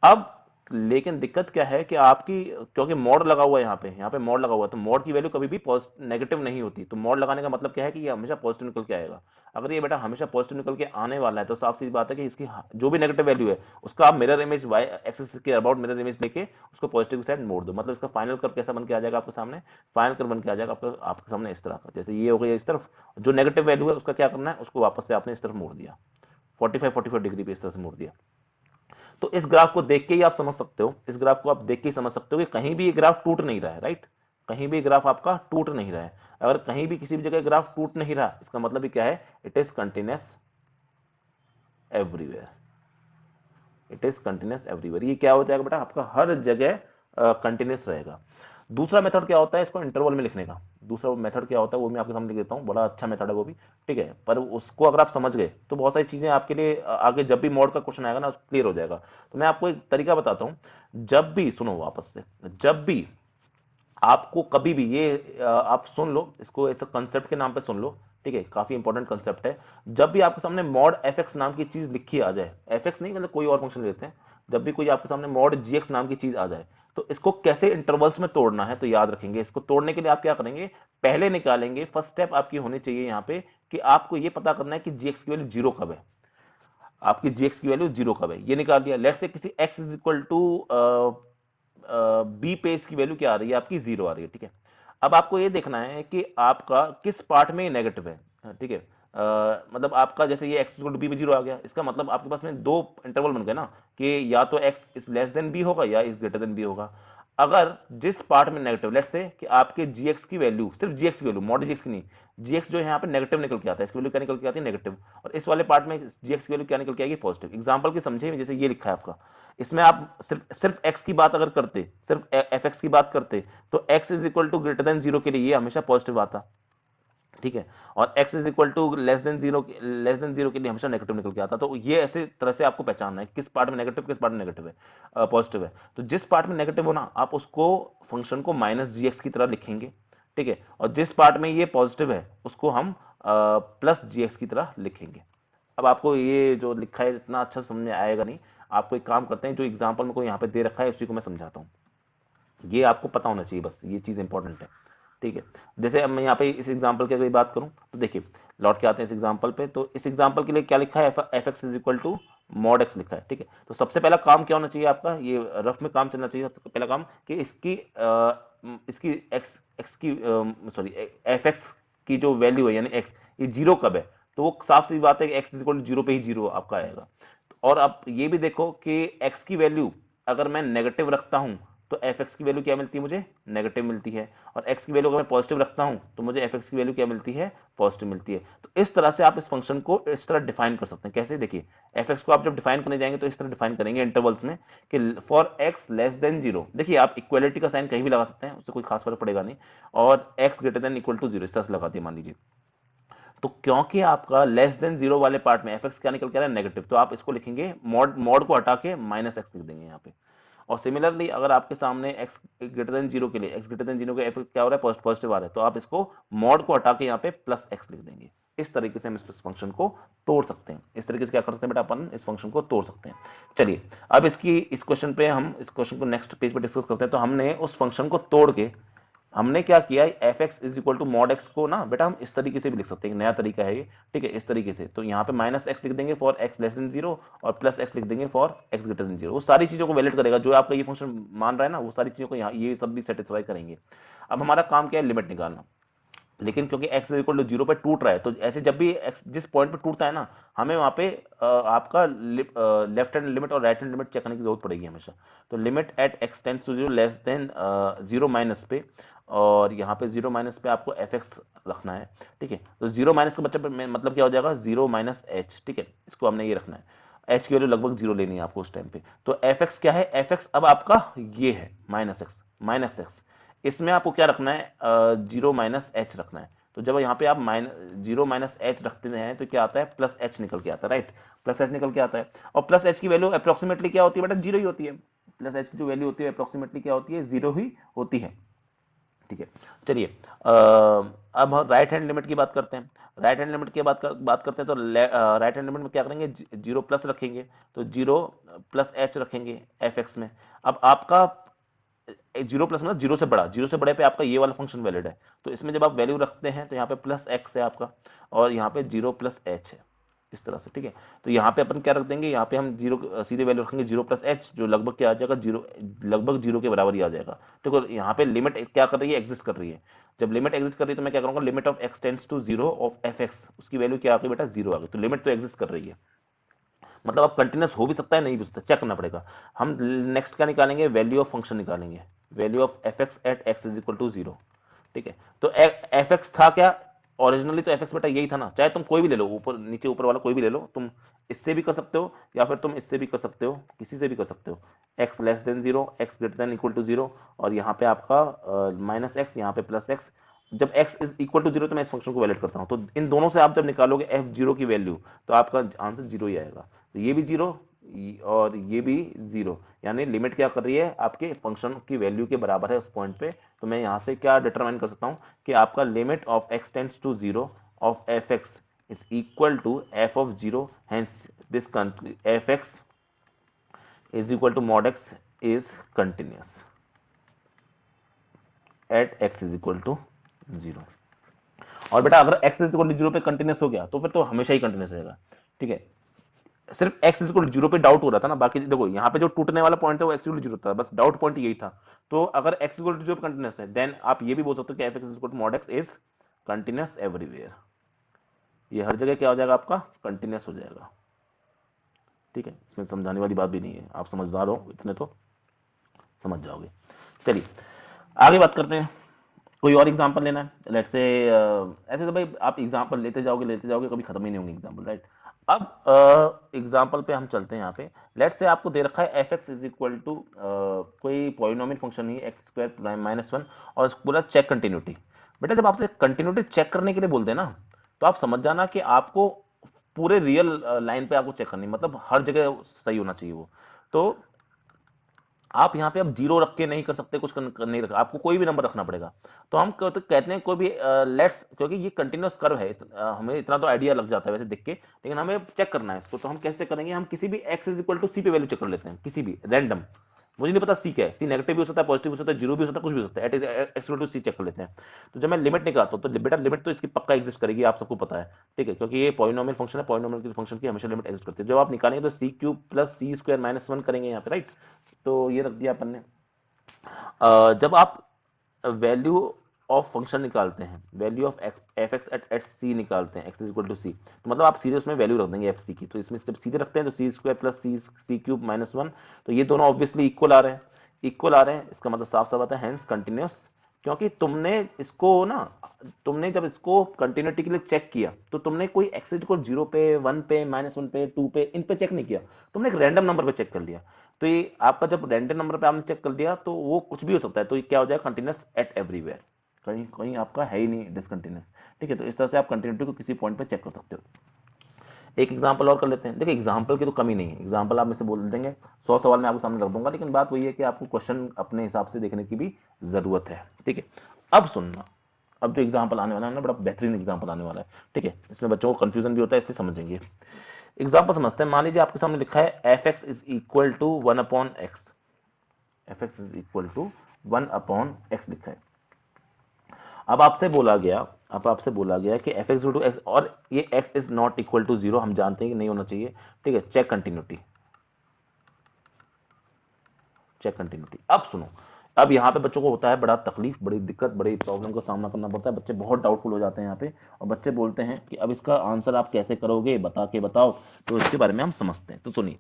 अब लेकिन दिक्कत क्या है कि आपकी, क्योंकि मोड लगा हुआ है यहाँ पे मोड लगा हुआ है, तो मोड की वैल्यू कभी भी नेगेटिव नहीं होती। तो मोड लगाने का मतलब क्या है कि ये हमेशा पॉजिटिव निकल के आएगा। अगर ये बेटा हमेशा पॉजिटिव निकल के आने वाला है, तो साफ सी बात है कि इसकी जो भी नेगेटिव वैल्यू है उसका आप मिरर इमेज वाई एक्सिस के अबाउट मिरर इमेज लेके उसको पॉजिटिव की साइड मोड़ दो। मतलब इसका फाइनल कर्व कैसा बन के आ जाएगा आपके सामने, फाइनल कर्व बन के आ जाएगा आपके सामने इस तरह का। जैसे ये हो गया इस तरफ, जो नेगेटिव वैल्यू है उसका क्या करना है, उसको वापस से आपने इस तरफ मोड़ दिया, 45 डिग्री पे इस तरह से मोड़ दिया। तो इस ग्राफ को देख के ही आप समझ सकते हो, इस ग्राफ को आप देख के ही समझ सकते हो कि कहीं भी ये ग्राफ टूट नहीं रहा है, राइट। कहीं भी ग्राफ आपका टूट नहीं रहा है। अगर कहीं भी किसी भी जगह ग्राफ टूट नहीं रहा, इसका मतलब भी क्या है, it is continuous everywhere, it is continuous everywhere. ये क्या हो जाएगा बेटा, आपका हर जगह कंटिन्यूअस रहेगा। दूसरा मेथड क्या होता है इसको इंटरवल में लिखने का, दूसरा मेथड क्या होता है वो मैं आपके सामने लिख देता हूं, बड़ा अच्छा मेथड है वो भी, ठीक है। पर उसको अगर आप समझ गए तो बहुत सारी चीजें आपके लिए आगे जब भी मोड का क्वेश्चन आएगा ना क्लियर हो जाएगा। तो मैं आपको एक तरीका बताता हूं। जब भी सुनो वापस से, जब भी आपको कभी भी ये आप सुन लो इसको, ऐसा कंसेप्ट के नाम पे सुन लो, ठीक है, काफी इंपॉर्टेंट कंसेप्ट है। जब भी आपके सामने मॉड एफ एक्स नाम की चीज लिखी आ जाए, एफ एक्स नहीं मतलब कोई और फंक्शन लेते हैं, जब भी कोई आपके सामने मॉड जी एक्स नाम की चीज आ जाए, तो इसको कैसे इंटरवल्स में तोड़ना है तो याद रखेंगे। इसको तोड़ने के लिए आप क्या करेंगे, पहले निकालेंगे, फर्स्ट स्टेप आपकी होनी चाहिए यहाँ पे कि आपको ये पता करना है कि जी एक्स की वैल्यू जीरो कब है, आपकी जी एक्स की वैल्यू जीरो कब है, ये निकाल दिया। लेट्स से किसी x is equal to b पे इसकी वैल्यू क्या आ रही है, आपकी जीरो आ रही है, ठीक है। अब आपको ये देखना है कि आपका किस पार्ट में नेगेटिव है, ठीक है। मतलब आपका जैसे ये एक्स इक्वल टू बी में जीरो आ गया, इसका मतलब आपके पास में दो इंटरवल बन गए ना, कि या तो x is less than b होगा या इज ग्रेटर देन बी होगा। अगर जिस पार्ट में नेगेटिव, लेट्स से कि आपके जी एक्स की वैल्यू, सिर्फ जी एक्स की वैल्यू, मॉड जी एक्स की नहीं, जी एक्स जो है यहाँ पे नेगेटिव निकल के आता है, इसकी वैल्यू क्या निकल के आती है, नेगेटिव। और इस वाले पार्ट में जी एक्स की वैल्यू क्या निकल के आएगी, पॉजिटिव। एग्जांपल की समझे, जैसे ये लिखा है आपका, इसमें आप सिर्फ एक्स की बात अगर करते, सिर्फ एफ एक्स की बात करते, तो x is equal to greater than zero के लिए ये हमेशा पॉजिटिव आता, ठीक है। और x is equal to less than zero के लिए हमेशा नेगेटिव निकल के आता। तो ये ऐसे तरह से आपको पहचानना है किस पार्ट में नेगेटिव, किस पार्ट में नेगेटिव है, पॉजिटिव है। तो जिस पार्ट में नेगेटिव हो ना, आप उसको फंक्शन को माइनस जी एक्स की तरह लिखेंगे, ठीक है। और जिस पार्ट में ये पॉजिटिव है उसको हम प्लस जी एक्स की तरह लिखेंगे। अब आपको ये जो लिखा है इतना अच्छा समझ में आएगा नहीं, आपको एक काम करते हैं, जो एग्जाम्पल में को यहाँ पे दे रखा है उसी को मैं समझाता हूँ। ये आपको पता होना चाहिए, बस ये चीज इंपॉर्टेंट है, ठीक है। जैसे अब मैं यहाँ पे इस एग्जांपल की अगर बात करूं, तो देखिए लौट के आते हैं इस एग्जांपल पे। तो इस एग्जांपल के लिए क्या लिखा है, f x is equal to mod x लिखा है, ठीक है। तो सबसे पहला काम क्या होना चाहिए आपका, ये रफ में काम चलना चाहिए। सबसे पहला काम कि इसकी एक्स एक्स की सॉरी एफ एक्स की जो वैल्यू है यानी एक्स, ये जीरो कब है, तो वो साफ सी बात है कि x is equal to zero पे ही जीरो आपका आएगा। और अब ये भी देखो कि एक्स की वैल्यू अगर मैं नेगेटिव रखता हूं तो एफ एक्स की वैल्यू क्या मिलती है, मुझे नेगेटिव मिलती है। और एक्स की वैल्यू अगर मैं पॉजिटिव रखता हूं तो मुझे एफ एक्स की वैल्यू क्या मिलती है, पॉजिटिव मिलती है। तो इस तरह से आप इस फंक्शन को इस तरह डिफाइन कर सकते हैं। कैसे, देखिए एफ एक्स को आप जब डिफाइन करने जाएंगे तो इस तरह डिफाइन करेंगे इंटरवल्स में कि for x less than zero, देखिए आप इक्वलिटी का साइन कहीं भी लगा सकते हैं, उससे कोई खास फर्क पड़ेगा नहीं। और x greater than equal to zero इस तरह से लगा दिए मान लीजिए। तो क्योंकि आपका लेस देन जीरो वाले पार्ट में एफ एक्स क्या निकल के आ रहा है, नेगेटिव, तो आप इसको लिखेंगे मॉड मॉड को हटा के माइनस एक्स लिख देंगे यहाँ पे। और सिमिलरली अगर आपके सामने x ग्रेटर देन जीरो के लिए, x ग्रेटर देन जीरो का एफ क्या हो रहा है, पॉजिटिव आ रहा है, तो आप इसको मॉड को हटा के यहाँ पे प्लस x लिख देंगे। इस तरीके से हम इस फंक्शन को तोड़ सकते हैं। इस तरीके से क्या कर सकते हैं बेटा, अपन इस फंक्शन को तोड़ सकते हैं। चलिए अब इस क्वेश्चन पे हम इस क्वेश्चन को नेक्स्ट पेज पे डिस्कस करते हैं। तो हमने उस फंक्शन को तोड़ के हमने क्या किया, f x is equal to mod x को ना बेटा हम इस तरीके से भी लिख सकते हैं, एक नया तरीका है ये, ठीक है। इस तरीके से तो यहाँ पे माइनस एक्स लिख देंगे for x less than zero और प्लस एक्स लिख देंगे for x greater than zero. वो सारी चीजों को वैलिड करेगा, जो आपका ये फंक्शन मान रहा है ना, वो सारी चीजों को यहाँ ये सब भी सेटिस्फाई करेंगे। अब हमारा काम क्या है, लिमिट निकालना। लेकिन क्योंकि x इज इक्वल टू 0 पे टूट रहा है, तो ऐसे जब भी x जिस पॉइंट पे टूटता है ना, हमें वहां पे आपका लेफ्ट हैंड लिमिट और राइट हैंड लिमिट चेक करने की जरूरत पड़ेगी हमेशा। तो limit at x tends to 0 less than 0 minus पे, और यहाँ पे 0 माइनस पे आपको fx रखना है। ठीक है, तो 0 माइनस का मतलब क्या हो जाएगा, 0 माइनस एच। ठीक है, इसको हमने ये रखना है, h की वैल्यू लगभग 0 लेनी है आपको उस टाइम पे। तो fx क्या है, fx अब आपका ये है माइनस एक्स, इसमें आपको क्या रखना है, 0 माइनस एच रखना है। तो जब यहाँ पे आप 0 माइनस एच रखते हैं तो क्या आता है, प्लस एच निकल के आता है, राइट, प्लस एच निकल के आता है। और प्लस एच की वैल्यू अप्रोक्सीमेटली क्या होती है बेटा, 0 ही होती है। प्लस एच की जो वैल्यू होती है अप्रोक्सीमेटली क्या होती है, 0 ही होती है। ठीक है, चलिए अब हम राइट हैंड लिमिट की बात करते हैं। राइट हैंड लिमिट की बात करते हैं, तो राइट हैंड लिमिट में क्या करेंगे, 0 प्लस रखेंगे, तो 0 प्लस एच रखेंगे एफ एक्स में। अब आपका 0 प्लस मतलब 0 से बड़ा, 0 से बड़े पे आपका ये वाला फंक्शन वैलिड है। तो इसमें जब आप वैल्यू रखते हैं तो यहाँ पे प्लस एक्स है आपका, और यहाँ पे 0 प्लस एच है, इस तरह से। ठीक है, तो यहाँ पे अपन क्या रख देंगे, यहाँ पे हम जीरो सीधे वैल्यू रखेंगे 0 प्लस एच, जो लगभग क्या आ जाएगा, जीरो, लगभग 0 के बराबर ही आ जाएगा। देखो यहाँ पे लिमिट क्या कर रही है, एग्जिस्ट कर रही है। जब लिमिट एग्जिस्ट कर रही है तो मैं क्या करूंगा, limit of x tends to 0 of f x, उसकी वैल्यू क्या आ गई बेटा, 0 आ गई। तो लिमिट तो एग्जिस्ट कर रही है, मतलब अब कंटिन्यूस हो भी सकता है, नहीं भी सकता, चेक करना पड़ेगा। हम नेक्स्ट क्या निकालेंगे, वैल्यू ऑफ फंक्शन निकालेंगे, value of f x at x is equal to 0। ठीक है, तो एफ एक्स था क्या, ओरिजिनली तो एफ एक्स बेटा यही था ना, चाहे तुम कोई भी ले लो, ऊपर नीचे ऊपर वाला कोई भी ले लो, तुम इससे भी कर सकते हो या फिर तुम इससे भी कर सकते हो, किसी से भी कर सकते हो। X less than 0, x greater than equal to 0, और यहाँ पे आपका माइनस एक्स, यहाँ पे प्लस एक्स। जब x इज इक्वल टू 0 तो मैं इस फंक्शन को वैलिड करता हूँ, तो इन दोनों से आप जब निकालोगे f0 की वैल्यू, तो आपका आंसर 0 ही आएगा। तो ये भी 0 और ये भी 0, यानी लिमिट क्या कर रही है, आपके फंक्शन की वैल्यू के बराबर है उस पॉइंट पे। तो मैं यहाँ से क्या डिटरमाइन कर सकता हूँ कि आपका limit of x tends to 0 of f x is equal to f of 0, hence this f x is equal to mod x is continuous at x is equal to 0। और बेटा अगर x इज इक्वल टू 0 पे कंटिन्यूस हो गया तो फिर तो हमेशा ही कंटिन्यूस रहेगा। ठीक है, सिर्फ x इज इक्वल टू 0 पे डाउट हो रहा था ना, बाकी देखो यहाँ पे जो टूटने वाला पॉइंट है वो x इक्वल टू 0 था, बस डाउट पॉइंट यही था। तो अगर x इक्वल टू 0 पे कंटिन्यूस है, देन आप ये भी बोल सकते हो कि f(x) is equal to mod x is continuous everywhere. ये हर जगह क्या हो जाएगा, आपका कंटिन्यूस हो जाएगा। ठीक है, इसमें समझाने वाली बात भी नहीं है, आप समझदार हो इतने तो समझ जाओगे। चलिए आगे बात करते हैं, कोई और एग्जांपल लेना है, लेट्स से ऐसे तो भाई आप एग्जांपल लेते जाओगे कभी खत्म ही नहीं होंगे एग्जांपल, राइट। अब एग्जांपल पे हम चलते हैं। यहाँ पे लेट्स से आपको दे रखा है f x is equal to कोई पॉलिनोमियल फंक्शन ही एक्स स्क्वायर माइनस वन, और बोला चेक कंटिन्यूटी। बेटा जब आपसे कंटिन्यूटी चेक करने के लिए बोलते हैं ना, तो आप समझ जाना कि आपको पूरे रियल लाइन पे आपको चेक करनी, मतलब हर जगह सही होना चाहिए वो। तो आप यहाँ पे अब जीरो रख के नहीं कर सकते, कुछ नहीं रख, आपको कोई भी नंबर रखना पड़ेगा। तो हम तो कहते हैं कोई भी लेट्स, क्योंकि ये कंटिन्यूस कर्व है, हमें इतना तो आइडिया लग जाता है वैसे देख के, लेकिन हमें चेक करना है इसको। तो हम कैसे करेंगे, हम किसी भी x इज इक्वल टू सी पे वैल्यू चेक कर लेते हैं, किसी भी रैंडम, मुझे नहीं पता सी क्या है, सी नेगेटिव भी हो सकता है, पॉजिटिव भी हो सकता है, जीरो भी हो सकता है, कुछ भी हो सकता है, at x equal to c check कर लेते हैं। तो जब मैं लिमिट निकालता हूँ तो बेटा लिमिट तो इसकी पक्का एग्जिस्ट करेगी, आप सबको पता है। ठीक है, क्योंकि ये पॉलिनोमियल फंक्शन है, पॉलिनोमियल की फंक्शन की हमेशा लिमिट एग्जिस्ट करती है। जब आप निकालेंगे तो सी क्यूब प्लस सी स्क्वायर माइनस वन करेंगे यहाँ पे, राइट। तो ये रख दिया अपन ने। जब आप वैल्यू ऑफ फंक्शन निकालते हैं, value of f x at c निकालते हैं, x is equal to c, तो मतलब आप सीधे उसमें वैल्यू रख देंगे एफ सी की। तो इसमें जब सीधे रखते हैं तो सी स्क्वायर प्लस सी क्यूब माइनस वन, तो ये दोनों ऑब्वियसली इक्वल आ रहे हैं, इक्वल आ रहे हैं, इसका मतलब साफ साफ आता है हेंस कंटिन्यूस। क्योंकि तुमने इसको ना, तुमने जब इसको कंटिन्यूटी के लिए चेक किया तो तुमने कोई एक्स इक्वल जीरो पे, वन पे, माइनस वन पे, टू पे, इन पे चेक नहीं किया, तुमने एक रैंडम नंबर पे चेक कर लिया। तो ये आपका जब रैंडम नंबर पे आपने चेक कर दिया तो वो कुछ भी हो सकता है, तो ये क्या हो जाएगा, कंटिन्यूस एट एवरीवेयर, कहीं कहीं आपका है ही नहीं डिसकंटिन्यूस। ठीक है, तो इस तरह से आप कंटिन्यूटी को किसी पॉइंट पे चेक कर सकते हो। एक एग्जांपल और कर लेते हैं। देखिए एग्जांपल की तो कमी नहीं है, एग्जांपल आप में से बोल देंगे, 100 सवाल मैं आपको सामने रख दूंगा, लेकिन बात वही है कि आपको क्वेश्चन अपने हिसाब से देखने की भी जरूरत है। ठीक है, अब सुनना, अब जो एग्जांपल आने वाला है ना, बड़ा बेहतरीन एग्जांपल आने वाला है। ठीक है, इसमें बच्चों को कंफ्यूजन भी होता है, इसलिए समझेंगे। एग्जांपल समझते हैं। मान लीजिए आपके सामने लिखा है f x is equal to one upon x, f x is equal to one upon x लिखा है। अब आपसे बोला गया, अब आपसे बोला गया कि एफ एक्स टू एक्स, और ये x is not equal to zero, हम जानते हैं कि नहीं होना चाहिए। ठीक है, चेक कंटिन्यूटी, चेक कंटिन्यूटी। अब सुनो, अब यहाँ पे बच्चों को होता है बड़ा तकलीफ, बड़ी दिक्कत, बड़ी प्रॉब्लम का सामना करना पड़ता है, बच्चे बहुत डाउटफुल हो जाते हैं यहाँ पे, और बच्चे बोलते हैं कि अब इसका आंसर आप कैसे करोगे, बता के बताओ। तो इसके बारे में हम समझते हैं, तो सुनिए।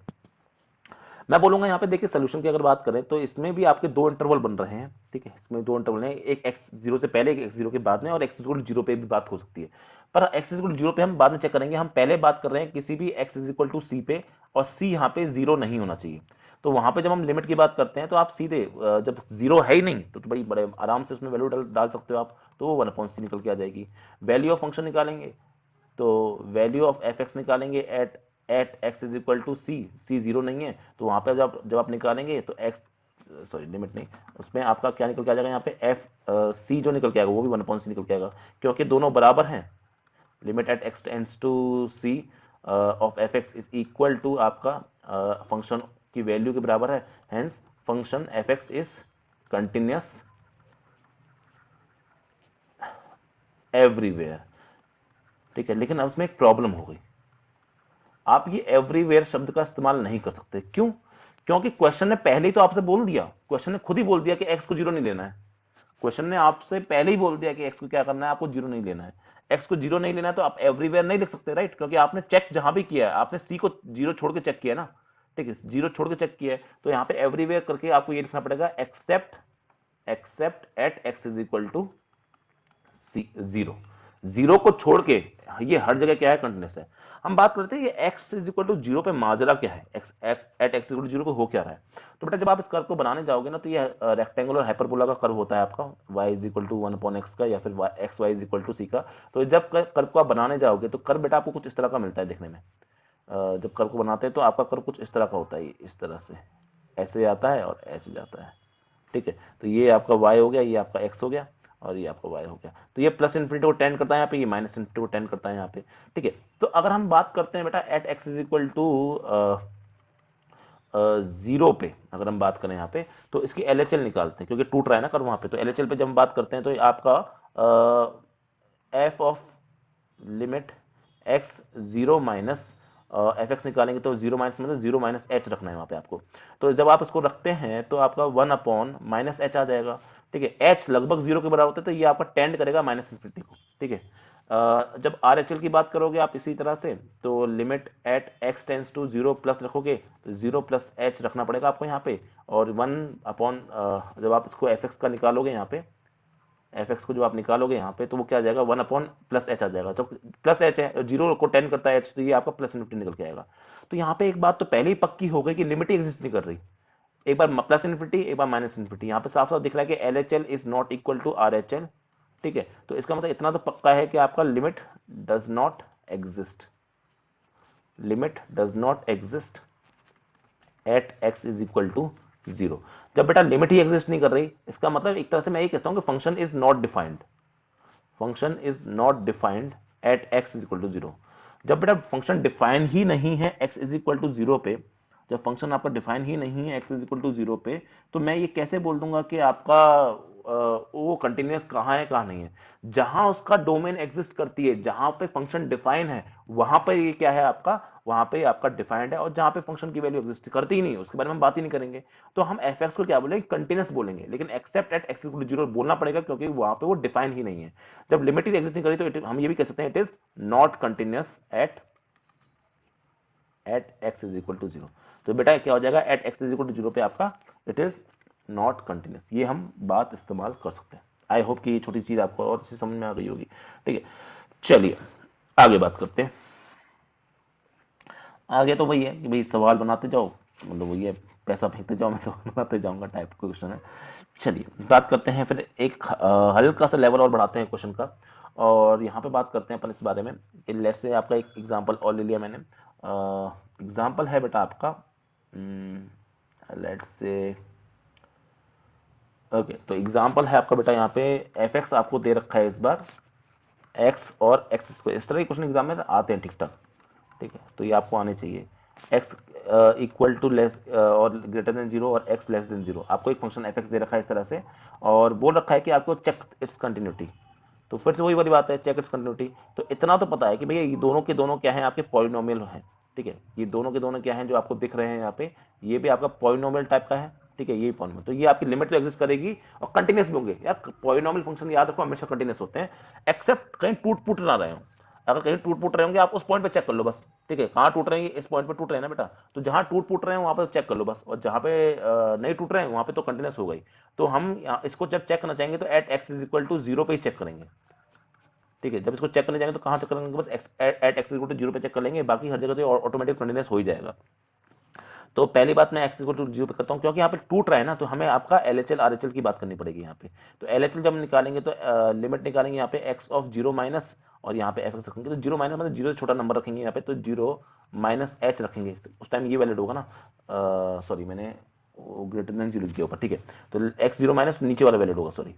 मैं बोलूंगा यहाँ पे देखिए, सोल्यूशन की अगर बात करें तो इसमें भी आपके दो इंटरवल बन रहे हैं, ठीक है, इसमें दो इंटरवल हैं, एक एक्स जीरो से पहले, एक एक्स जीरो के बाद में, और एक्स इक्वल जीरो पे भी बात हो सकती है। पर एक्स इक्वल जीरो पे हम बाद में चेक करेंगे, हम पहले बात कर रहे हैं किसी भी एक्स इक्वल टू सी पे, और सी यहाँ पे जीरो नहीं होना चाहिए। तो वहां पे जब हम लिमिट की बात करते हैं तो आप सीधे जब जीरो है ही नहीं तो बड़ी बड़े आराम से उसमें वैल्यू डाल सकते हो आप, तो वो वन अपॉन सी निकल के आ जाएगी। वैल्यू ऑफ फंक्शन निकालेंगे, तो वैल्यू ऑफ एफ एक्स निकालेंगे at at x is equal to c, c zero नहीं है, तो वहां पे जब आप निकालेंगे तो एक्स, सॉरी लिमिट नहीं, उसमें आपका क्या निकल के आ जाएगा, यहाँ पे एफ सी जो निकल के आएगा वो भी वन अपॉन सी निकल के आएगा, क्योंकि दोनों बराबर हैं। Limit at x tends to c of f x is equal to आपका फंक्शन की वैल्यू के बराबर है, hence function f x is continuous everywhere. ठीक है, लेकिन अब उसमें एक प्रॉब्लम हो गई, आप ये एवरीवेयर शब्द का इस्तेमाल नहीं कर सकते। क्यों? क्योंकि क्वेश्चन ने पहले ही तो आपसे बोल दिया, क्वेश्चन ने खुद ही बोल दिया कि एक्स को जीरो नहीं लेना है। क्वेश्चन ने आपसे पहले ही बोल दिया कि एक्स को क्या करना है, आपको जीरो नहीं लेना है। एक्स को जीरो नहीं लेना है तो आप एवरीवेयर नहीं लिख सकते, राइट, क्योंकि आपने चेक जहां भी किया है, आपने सी को जीरो छोड़ के चेक किया है ना, ठीक है, जीरो छोड़ के चेक किया है, तो यहाँ पे एवरीवेयर करके आपको ये लिखना पड़ेगा, except except at x is equal to zero. Zero को छोड़ के ये हर जगह क्या है, कंटिन्यूस है। हम बात करते हैं ये x is equal to zero पे माजरा क्या है, x at x equal to zero पे हो क्या रहा है। तो बेटा जब आप इस कर्व को बनाने जाओगे ना, तो ये रेक्टेंगुलर हाइपरबोला का कर्व होता है आपका, y is equal to one upon x का, या फिर x y is equal to c का। तो जब कर्व को आप बनाने जाओगे तो कर्व बेटा आपको कुछ इस तरह का मिलता है देखने में। जब कर्व को बनाते हैं तो आपका कर्व कुछ इस तरह का होता है, इस तरह से ऐसे आता है और ऐसे जाता है, ठीक है। तो ये आपका y हो गया, ये आपका x हो गया, और ये आपका y हो गया। तो ये प्लस इन्फिनिटी को टेंड करता है यहाँ पे, ये माइनस इन्फिनिटी को टेंड करता है यहाँ पे, ठीक है। तो अगर हम बात करते हैं बेटा at x is equal to zero पे, अगर हम बात करें यहाँ पे, तो इसकी LHL निकालते हैं, क्योंकि टूट रहा है ना कर वहां पे। तो LHL पे जब हम बात करते हैं तो आपका F of limit x zero minus f x निकालेंगे, तो जीरो माइनस मतलब जीरो माइनस एच रखना है वहां पे आपको। तो जब आप इसको रखते हैं तो आपका वन अपॉन माइनस एच आ जाएगा, ठीक है। एच लगभग जीरो के बराबर होता है, तो ये आपका टेंड करेगा माइनस इन्फिनिटी को, ठीक है। जब आर एच एल की बात करोगे आप इसी तरह से, तो limit at x tends to zero plus रखोगे, तो जीरो प्लस एच रखना पड़ेगा आपको यहाँ पे, और वन अपॉन जब आप इसको एफ एक्स का निकालोगे यहाँ पे, एफ एक्स को जो आप निकालोगे यहाँ पे, तो वो क्या आ जाएगा, वन अपॉन प्लस एच आ जाएगा। तो प्लस एच है, जीरो को टेन करता है एच, तो ये आपका प्लस इन्फिनिटी निकल के आएगा। तो यहाँ पे एक बात तो पहले ही पक्की हो गई कि लिमिट ही एग्जिस्ट नहीं कर रही, एक बार प्लस इन्फिनिटी एक बार माइनस इन्फिनिटी, यहाँ पे साफ साफ दिख रहा है कि L H L is not equal to R H L, ठीक है। तो इसका मतलब इतना तो पक्का है कि आपका limit does not exist, limit does not exist at x is equal to zero. जब बेटा लिमिट ही एग्जिस्ट नहीं कर रही, इसका मतलब एक तरह से मैं ये कहता हूं कि function is not defined, function is not defined at x is equal to zero. जब बेटा फंक्शन डिफाइन ही नहीं है x is equal to zero पे, जब फंक्शन आपका डिफाइन ही नहीं है x is equal to zero पे, तो मैं ये कैसे बोल दूंगा कि आपका वो कंटिन्यूअस कहाँ है कहाँ नहीं है। जहां उसका डोमेन एग्जिस्ट करती है, जहां पे फंक्शन डिफाइन है, वहां पर ये क्या है आपका, वहां पे आपका डिफाइंड है, और जहां पे फंक्शन की वैल्यू एग्जिस्ट करती ही नहीं, उसके बारे में हम बात ही नहीं करेंगे। तो हम एफ एक्स को क्या बोलेंगे, कंटिन्यूअस बोलेंगे, लेकिन except at x equal to zero बोलना पड़ेगा, क्योंकि वहां पे वो डिफाइन ही नहीं है। जब लिमिट ही एग्जिस्ट नहीं करी तो हम ये भी कह सकते हैं it is not continuous at x is equal to zero. तो बेटा क्या हो जाएगा, at x is equal to zero पे आपका इट इज नॉट कंटिन्यूअस। ये हम बात इस्तेमाल कर सकते हैं। आई होप कि ये छोटी चीज आपको और अच्छी समझ में आ गई होगी, ठीक है। चलिए आगे बात करते हैं। आगे तो वही है कि भाई सवाल बनाते जाओ, मतलब वही है, पैसा फेंकते जाओ मैं सवाल बनाते जाऊंगा टाइप का क्वेश्चन है। चलिए बात करते हैं फिर एक हल्का सा लेवल और बढ़ाते हैं क्वेश्चन का, और यहाँ पे बात करते हैं अपन इस बारे में कि लेट्स से आपका एक एग्जांपल और ले लिया मैंने। एग्जांपल है बेटा आपका, लेट्स से ओके, तो एग्जांपल है आपका बेटा यहाँ पे एफ एक्स आपको दे रखा है इस बार, एक्स और एक्स स्क्वायर, इस तरह के क्वेश्चन एग्जाम में आते हैं ठीक ठाक, ठीक है। तो ये आपको आने चाहिए, एक्स इक्वल टू लेस और ग्रेटर देन जीरो और एक्स लेस देन जीरो। आपको एक फंक्शन एफ एक्स दे रखा है इस तरह से, और बोल रखा है कि आपको चेक इट्स कंटिन्यूटी। तो फिर से वही वाली बात है, चेक इट्स कंटिन्यूटी। तो इतना तो पता है कि भैया ये दोनों के दोनों क्या है, आपके पॉलिनोमियल हैं, ठीक है। ये दोनों के दोनों क्या हैं जो आपको दिख रहे हैं यहाँ पे, ये भी आपका पॉलिनोमियल टाइप का है, ठीक है, यही पॉइंट में। तो ये आपकी लिमिट तो एग्जिस्ट करेगी और कंटिन्यूस भी होंगे यार। पॉलिनॉमियल फंक्शन याद रखो हमेशा कंटिन्यूस होते हैं, एक्सेप्ट कहीं टूट फूट ना रहे हो। अगर कहीं टूट फूट रहे होंगे आप उस पॉइंट पे चेक कर लो बस, ठीक है, कहाँ टूट रहे हैं, इस पॉइंट पे टूट रहे हैं ना बेटा, तो जहां टूट फूट रहे हैं वहां पे चेक कर लो बस, और जहां पे नहीं टूट रहे हैं वहां पे तो कंटिन्यूस हो गई। तो हम इसको जब चेक करना चाहेंगे तो at x is equal to zero पे ही चेक करेंगे, ठीक है। जब इसको चेक करने जाएंगे तो कहां चेक करेंगे, बस at x equal to zero पे चेक कर लेंगे, बाकी हर जगह तो ऑटोमेटिक कंटिन्यूस हो ही जाएगा। तो पहली बात मैं एक्स इक्वल टू जीरो पे करता हूँ, क्योंकि यहाँ पे टूट रहा है ना, तो हमें आपका L H L R H L की बात करनी पड़ेगी यहाँ पे। तो एल एच एल जब हम निकालेंगे तो लिमिट निकालेंगे यहाँ पे एक्स ऑफ जीरो माइनस, और यहाँ पे एफ एक्स रखेंगे, तो जीरो माइनस मतलब जीरो से छोटा नंबर रखेंगे यहाँ पे, तो जीरो माइनस एच रखेंगे, उस टाइम ये वैलिड होगा ना, सॉरी मैंने ग्रेटर देन जीरो लिख दिया ऊपर, ठीक है। तो एक्स जीरो माइनस नीचे वाला वैलिड होगा, सॉरी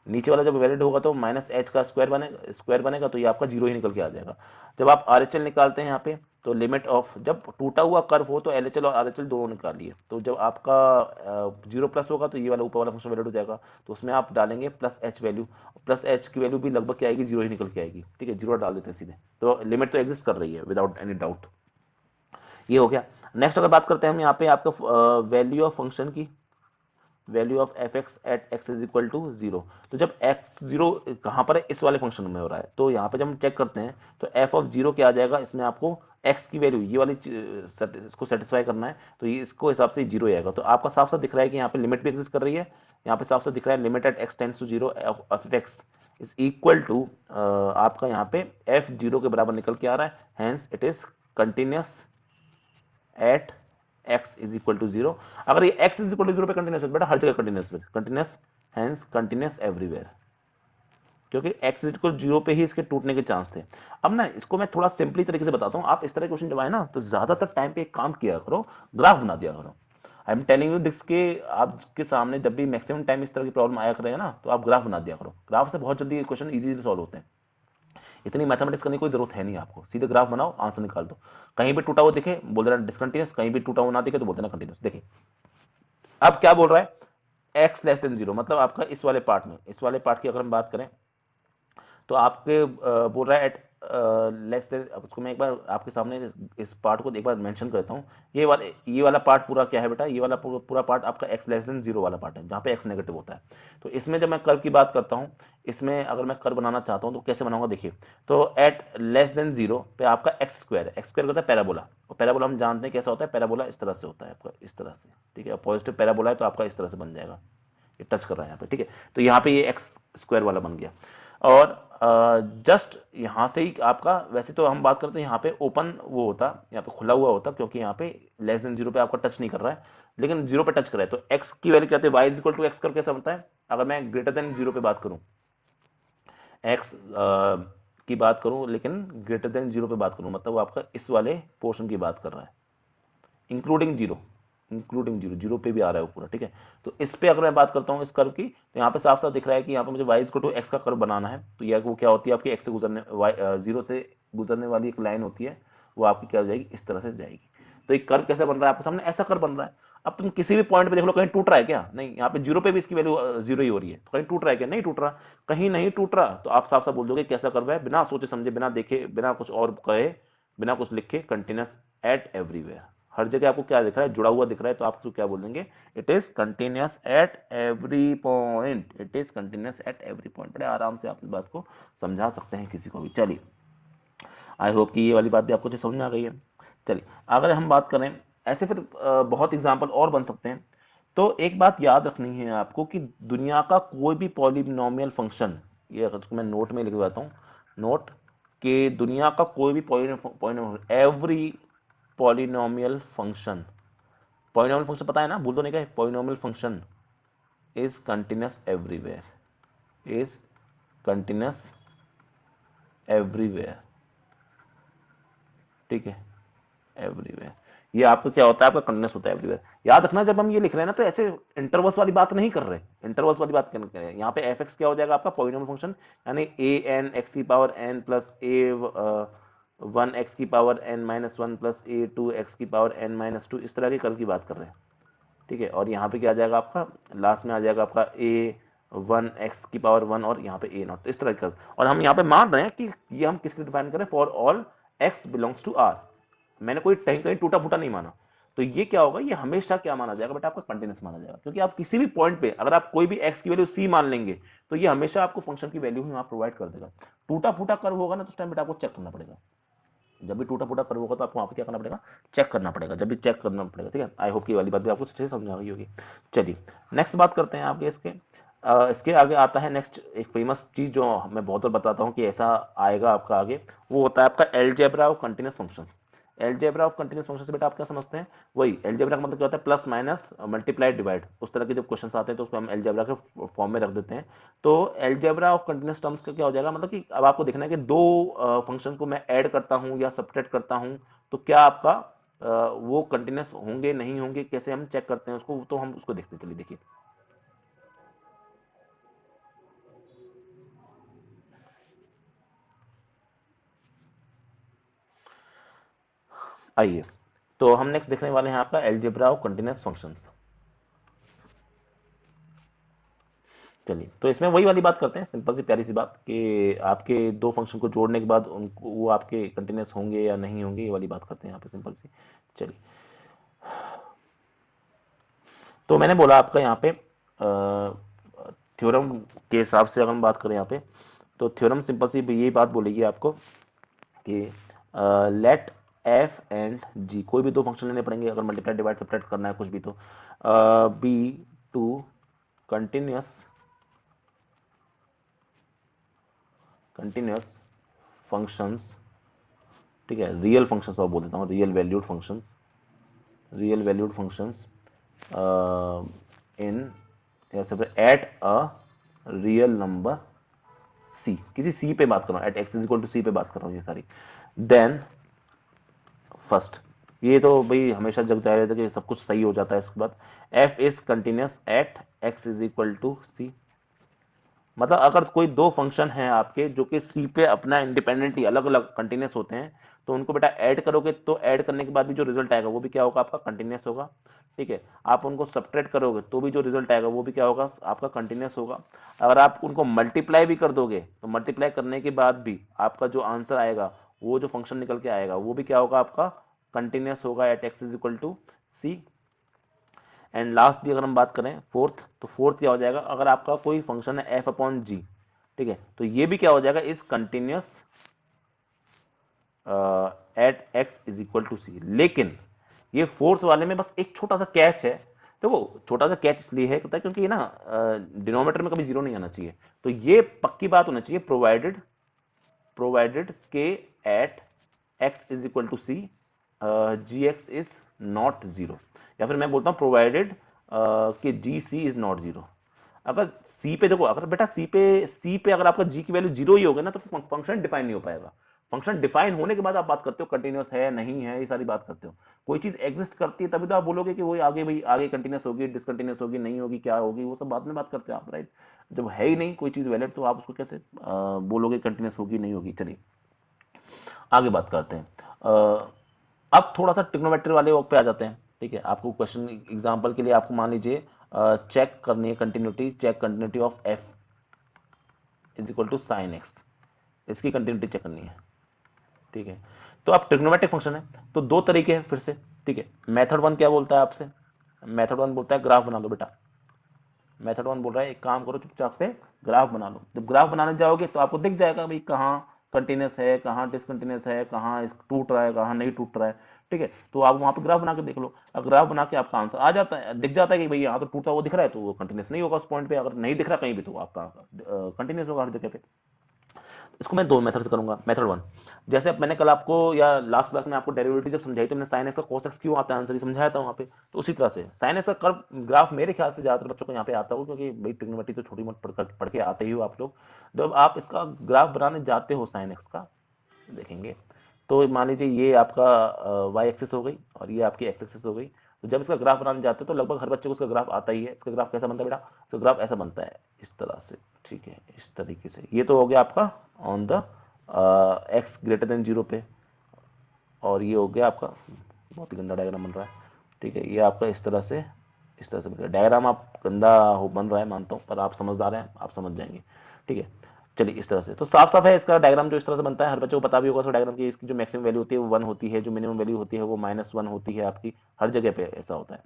नीचे वाला जब वैलिड होगा तो माइनस एच का स्क्वायर बनेगा, तो ये आपका जीरो ही निकल के आ जाएगा। जब आप आर एच एल निकालते हैं यहाँ पे, तो लिमिट ऑफ, जब टूटा हुआ कर्व हो तो एल एच एल और आर एच एल दोनों निकालिए, तो जब आपका जीरो प्लस होगा तो ये वाला ऊपर वाला फंक्शन वैलिड हो जाएगा, तो उसमें आप डालेंगे plus H value, plus H की वैल्यू भी लगभग क्या आएगी, जीरो ही निकल के आएगी, ठीक है, जीरो डाल देते हैं सीधे, तो लिमिट तो एग्जिस्ट कर रही है विदाउट एनी डाउट। ये हो गया। नेक्स्ट अगर बात करते हैं हम यहाँ पे आपका वैल्यू ऑफ फंक्शन की, value of f x at x is equal to zero. तो जब एक्स जीरो कहां पर है, इस वाले फंक्शन में हो रहा है, तो यहाँ पे जब हम चेक करते हैं तो एफ ऑफ जीरो क्या आ जाएगा, इसमें आपको एक्स की वैल्यू ये वाली इसको सेटिस्फाई करना है, तो ये इसको हिसाब से जीरो आएगा। तो आपका साफ साफ दिख रहा है कि यहाँ पे लिमिट भी एग्जिस्ट कर रही है, यहाँ पे साफ साफ दिख रहा है limit at x tends to zero f x is equal to आपका यहाँ पे एफ जीरो के बराबर निकल के आ रहा है, hence it is continuous at x is equal to zero. अगर ये x is equal to zero पे कंटिन्यूस है बेटा, हर जगह कंटिन्यूस हेंस कंटिन्यूस एवरीवेयर, क्योंकि x इज इक्वल जीरो पे ही इसके टूटने के चांस थे। अब ना इसको मैं थोड़ा सिंपली तरीके से बताता हूँ, आप इस तरह क्वेश्चन जब आए ना तो ज्यादातर टाइम पे एक काम किया करो, ग्राफ बना दिया करो। I am telling you this के आपके सामने जब भी मैक्सिमम टाइम इस तरह की प्रॉब्लम आया करेगा ना, तो आप ग्राफ बना दिया करो, ग्राफ से बहुत जल्दी क्वेश्चन इजीली सॉल्व होते हैं। इतनी मैथमेटिक्स करने की कोई जरूरत है नहीं आपको, सीधे ग्राफ बनाओ आंसर निकाल दो। कहीं भी टूटा हुआ दिखे बोल देना डिसकंटिन्यूस, कहीं भी टूटा हुआ ना दिखे तो बोल देना कंटिन्यूस। देखिए अब क्या बोल रहा है, एक्स लेस देन जीरो, मतलब आपका इस वाले पार्ट में, इस वाले पार्ट की अगर हम बात करें तो आपके बोल रहा है एट लेस देन, उसको मैं एक बार आपके सामने इस पार्ट को एक बार मेंशन करता हूँ। ये वाला पार्ट पूरा क्या है बेटा, ये वाला पूरा पार्ट आपका एक्स लेस देन जीरो वाला पार्ट है, जहाँ पे एक्स नेगेटिव होता है। तो इसमें जब मैं कर्व की बात करता हूँ, इसमें अगर मैं कर्व बनाना चाहता हूँ तो कैसे बनाऊंगा, देखिए। तो एट लेस देन जीरो पे आपका एक्स स्क्वायर है, एक्स स्क्वायर होता है पैराबोला, और पैराबोला हम जानते हैं कैसा होता है, पैराबोला इस तरह से होता है आपका, इस तरह से, ठीक है, पॉजिटिव पैराबोला है तो आपका इस तरह से बन जाएगा, ये टच कर रहा है यहाँ पे, ठीक है। तो यहाँ पे ये एक्स स्क्वायर वाला बन गया, और जस्ट यहाँ से ही आपका, वैसे तो हम बात करते हैं यहाँ पे ओपन वो होता, यहाँ पे खुला हुआ होता, क्योंकि यहाँ पे लेस देन जीरो पे आपका टच नहीं कर रहा है, लेकिन जीरो पे टच कर रहा है, तो एक्स की वैल्यू क्या होती है, y is equal to x कर कैसा बनता है, अगर मैं ग्रेटर देन जीरो पे बात करूं, एक्स की बात करूं लेकिन ग्रेटर देन जीरो पे बात करूं, मतलब वो आपका इस वाले पोर्शन की बात कर रहा है, इंक्लूडिंग जीरो, जीरो पे भी आ रहा है वो पूरा, ठीक है। तो इस पे अगर मैं बात करता हूँ इस कर्व की, तो यहाँ पे साफ साफ दिख रहा है कि यहाँ पे मुझे y इक्वल टू एक्स का कर्व बनाना है, तो यह वो क्या होती है आपकी एक्स से गुजरने, जीरो से गुजरने वाली एक लाइन होती है, वो आपकी क्या हो जाएगी, इस तरह से जाएगी। तो एक कर्व कैसे बन रहा है आपके सामने, ऐसा कर्व बन रहा है। अब तुम किसी भी पॉइंट पे देख लो, कहीं टूट रहा है क्या, नहीं, यहाँ पे जीरो पे भी इसकी वैल्यू जीरो ही हो रही है, तो कहीं टूट रहा है क्या, नहीं टूट रहा, कहीं नहीं टूट रहा, तो आप साफ साफ बोल दोगे कैसा कर्व है, बिना सोचे समझे, बिना देखे, बिना कुछ और कहे, बिना कुछ लिखे, कंटिन्यूस एट एवरीवेयर, हर जगह आपको क्या दिख रहा है, जुड़ा हुआ दिख रहा है, तो आप उसको क्या बोलेंगे, it is continuous at every point, it is continuous at every point. बड़े आराम से आप इस बात को समझा सकते हैं किसी को भी। चलिए, आई होप कि ये वाली बात भी आपको समझ में आ गई है। चलिए, अगर हम बात करें ऐसे, फिर बहुत एग्जाम्पल और बन सकते हैं। तो एक बात याद रखनी है आपको कि दुनिया का कोई भी पॉलिनोमियल फंक्शन, ये इसको मैं नोट में लिख देता हूँ, नोट कि दुनिया का कोई भी polynomial, every polynomial function, polynomial function पता है ना, भूल तो नहीं गए, polynomial function is continuous everywhere, is continuous everywhere, ठीक है, एवरीवेयर। ये आपको क्या होता है, आपका कंटिन्यूस होता है एवरीवेयर। याद रखना जब हम ये लिख रहे हैं ना, तो ऐसे इंटरवल्स वाली बात नहीं कर रहे, इंटरवल्स वाली बात कर रहे हैं। यहाँ पे एफ एक्स क्या हो जाएगा आपका पॉलिनोमियल फंक्शन, यानी ए एन एक्स की power n plus a one x की power n minus one plus a two x की पावर एन माइनस टू, इस तरह के कर्व की बात कर रहे हैं, ठीक है। और यहाँ पे क्या आ जाएगा आपका, लास्ट में आ जाएगा आपका ए वन एक्स की पावर वन, और यहाँ पे ए नॉट, इस तरह का। और हम यहाँ पे मान रहे हैं कि ये हम किसके डिफाइन करें, for all x belongs to R, मैंने कोई कहीं कहीं टूटा फूटा नहीं माना। तो ये क्या होगा, ये हमेशा क्या माना जाएगा बेटा, आपका कंटिन्यूस माना जाएगा, क्योंकि आप किसी भी पॉइंट पे अगर आप कोई भी एक्स की वैल्यू सी मान लेंगे तो ये हमेशा आपको फंक्शन की वैल्यू ही वहां प्रोवाइड कर देगा। टूटा फूटा कर्व होगा ना तो उस टाइम बेटा आपको चेक करना पड़ेगा, जब भी टूटा फूटा कर्व होगा तो आपको वहां पे क्या करना पड़ेगा, चेक करना पड़ेगा, जब भी चेक करना पड़ेगा। ठीक है, आई होप की वाली बात भी आपको अच्छे से समझ आ गई होगी। चलिए नेक्स्ट बात करते हैं आपके इसके इसके आगे आता है नेक्स्ट एक फेमस चीज जो मैं बहुत बार बताता हूँ कि ऐसा आएगा आपका आगे, वो होता है आपका algebra of continuous function. Algebra of continuous function से बेटा आप क्या समझते हैं, वही अलजेब्रा का मतलब क्या होता है, प्लस माइनस मल्टीप्लाई डिवाइड, उस तरह के जब क्वेश्चन आते हैं तो उसको हम अलजेब्रा के फॉर्म में रख देते हैं। तो अलजेब्रा ऑफ कंटीन्यूअस टर्म्स का क्या हो जाएगा, मतलब कि अब आपको देखना है कि दो फंक्शन को मैं ऐड करता हूं या सब्ट्रैक्ट करता हूं तो क्या आपका वो कंटीन्यूअस होंगे नहीं होंगे, कैसे हम चेक करते हैं उसको, तो हम उसको देखते हैं। चलिए देखिए, आइए तो हम नेक्स्ट देखने वाले हैं आपका अलजेब्रा ऑफ कंटीन्यूअस फंक्शंस। चलिए तो इसमें वही वाली बात करते हैं, सिंपल सी प्यारी सी बात कि आपके दो फंक्शन को जोड़ने के बाद उनको वो आपके कंटिन्यूस होंगे या नहीं होंगे, ये वाली बात करते हैं यहाँ पे सिंपल सी। चलिए तो मैंने बोला आपका यहाँ पे थ्योरम के हिसाब से अगर हम बात करें यहाँ पे, तो थ्योरम सिंपल सी यही बात बोलेगी आपको कि लेट एफ एंड जी, कोई भी दो फंक्शन लेने पड़ेंगे अगर मल्टीप्लाई डिवाइड सब्ट्रैक्ट करना है कुछ भी, तो be two continuous continuous functions, ठीक है, रियल फंक्शंस और बोल देता हूँ, real valued functions, real valued functions in at a real number c, किसी सी पे बात कर रहा हूँ, at x is equal to सी पे बात कर रहा हूँ ये सारी। देन फर्स्ट, ये तो भाई हमेशा जग जाहिर है कि सब कुछ सही हो जाता है, इसके बाद f is continuous at x is equal to c, मतलब अगर कोई दो फंक्शन हैं आपके जो कि सी पे अपना इंडिपेंडेंटली अलग अलग कंटिन्यूस होते हैं, तो उनको बेटा ऐड करोगे तो ऐड करने के बाद भी जो रिजल्ट आएगा वो भी क्या होगा, आपका कंटिन्यूस होगा। ठीक है, आप उनको सब्ट्रैक्ट करोगे तो भी जो रिजल्ट आएगा वो भी क्या होगा, आपका कंटिन्यूस होगा। अगर आप उनको मल्टीप्लाई भी कर दोगे तो मल्टीप्लाई करने के बाद भी आपका जो आंसर आएगा, वो जो फंक्शन निकल के आएगा वो भी क्या होगा, आपका कंटिन्यूस होगा at x is equal to c. And last भी अगर हम बात करें फोर्थ, तो फोर्थ क्या हो जाएगा, अगर आपका कोई फंक्शन है एफ अपॉन जी, ठीक है, तो ये भी क्या हो जाएगा, is continuous at x is equal to c. लेकिन ये फोर्थ वाले में बस एक छोटा सा कैच है, तो वो छोटा सा कैच इसलिए है क्योंकि ये ना डिनोमीटर में कभी जीरो नहीं आना चाहिए, तो ये पक्की बात होना चाहिए, प्रोवाइडेड प्रोवाइडेड के at x is equal to c g x is not zero, या फिर मैं बोलता हूं प्रोवाइडेड कि g c is not zero. अगर सी पे देखो, अगर बेटा सी पे अगर आपका जी की वैल्यू जीरो ही होगा ना तो फंक्शन डिफाइन नहीं हो पाएगा। फंक्शन डिफाइन होने के बाद आप बात करते हो कंटिन्यूस है नहीं है, ये सारी बात करते हो। कोई चीज एग्जिस्ट करती है तभी तो आप बोलोगे कि वो आगे भाई आगे कंटिन्यूस होगी, डिसकंटिन्यूस होगी, नहीं होगी, क्या होगी, वो सब बाद में बात करते हो आप, राइट। जब है ही नहीं कोई चीज वैलिड तो आप उसको कैसे बोलोगे कंटिन्यूस होगी नहीं होगी। चलिए आगे बात करते हैं। अब थोड़ा सा ट्रिग्नोमेट्री वाले वर्क पे आ जाते हैं। ठीक है, आपको क्वेश्चन एग्जांपल के लिए आपको मान लीजिए चेक करनी है continuity, check continuity of f is equal to sine x, इसकी कंटिन्यूटी चेक करनी है। ठीक है, तो अब ट्रिग्नोमेट्रिक फंक्शन है तो दो तरीके हैं फिर से। ठीक है, मेथड वन क्या बोलता है आपसे, मेथड वन बोलता है ग्राफ बना लो बेटा। मेथड वन बोल रहा है एक काम करो चुपचाप से ग्राफ बना लो। जब ग्राफ बनाने जाओगे तो आपको दिख जाएगा भाई कहाँ कंटिन्यूस है, कहाँ डिसकंटिन्यूस है, कहाँ टूट रहा है, कहाँ नहीं टूट रहा है। ठीक है, तो आप वहां पे ग्राफ बना के देख लो, अगर ग्राफ बना के आपका आंसर आ जाता है, दिख जाता है कि भाई यहाँ तो टूटा हुआ दिख रहा है तो वो कंटिन्यूस नहीं होगा उस पॉइंट पे, अगर नहीं दिख रहा कहीं भी तो आपका कंटिन्यूस होगा हर जगह पे। इसको मैं दो मेथड से करूंगा। मेथड वन, जैसे अब मैंने कल आपको या लास्ट क्लास में आपको डेरिवेटिव जब समझाई तो मैंने साइन एक्स का cos x क्यों आता है आंसर ही समझाया था वहां पे, तो उसी तरह से साइन एक्स का कर्व ग्राफ मेरे ख्याल से ज्यादातर बच्चों को यहाँ पे आता हो, क्योंकि भाई ट्रिग्नोमेट्री तो छोटी मोटी पढ़ के आते ही हो आप लोग। जब आप इसका ग्राफ बनाने जाते हो साइन एक्स का, देखेंगे तो मान लीजिए ये आपका वाई एक्सिस हो गई और ये आपकी एक्स एक्सिस हो गई, तो जब इसका ग्राफ बनाने जाते हो तो लगभग हर बच्चे को इसका ग्राफ आता ही है। इसका ग्राफ कैसा बनता है बेटा, इसका ग्राफ ऐसा बनता है इस तरह से। ठीक है, इस तरीके से ये तो हो गया आपका on the x greater than zero पे, और ये हो गया आपका, बहुत ही गंदा डायग्राम बन रहा है। ठीक है, ये आपका इस तरह से बन रहा है डायग्राम, आप गंदा हो बन रहा है मानता हूँ, पर आप समझदार हैं आप समझ जाएंगे। ठीक है, चलिए इस तरह से तो साफ साफ है इसका डायग्राम जो इस तरह से बनता है, हर बच्चे को पता भी होगा इसका डायग्राम, की इसकी जो मैक्सिमम वैल्यू होती है वो 1 होती है, जो मिनिमम वैल्यू होती है वो -1 होती है आपकी, हर जगह पे ऐसा होता है,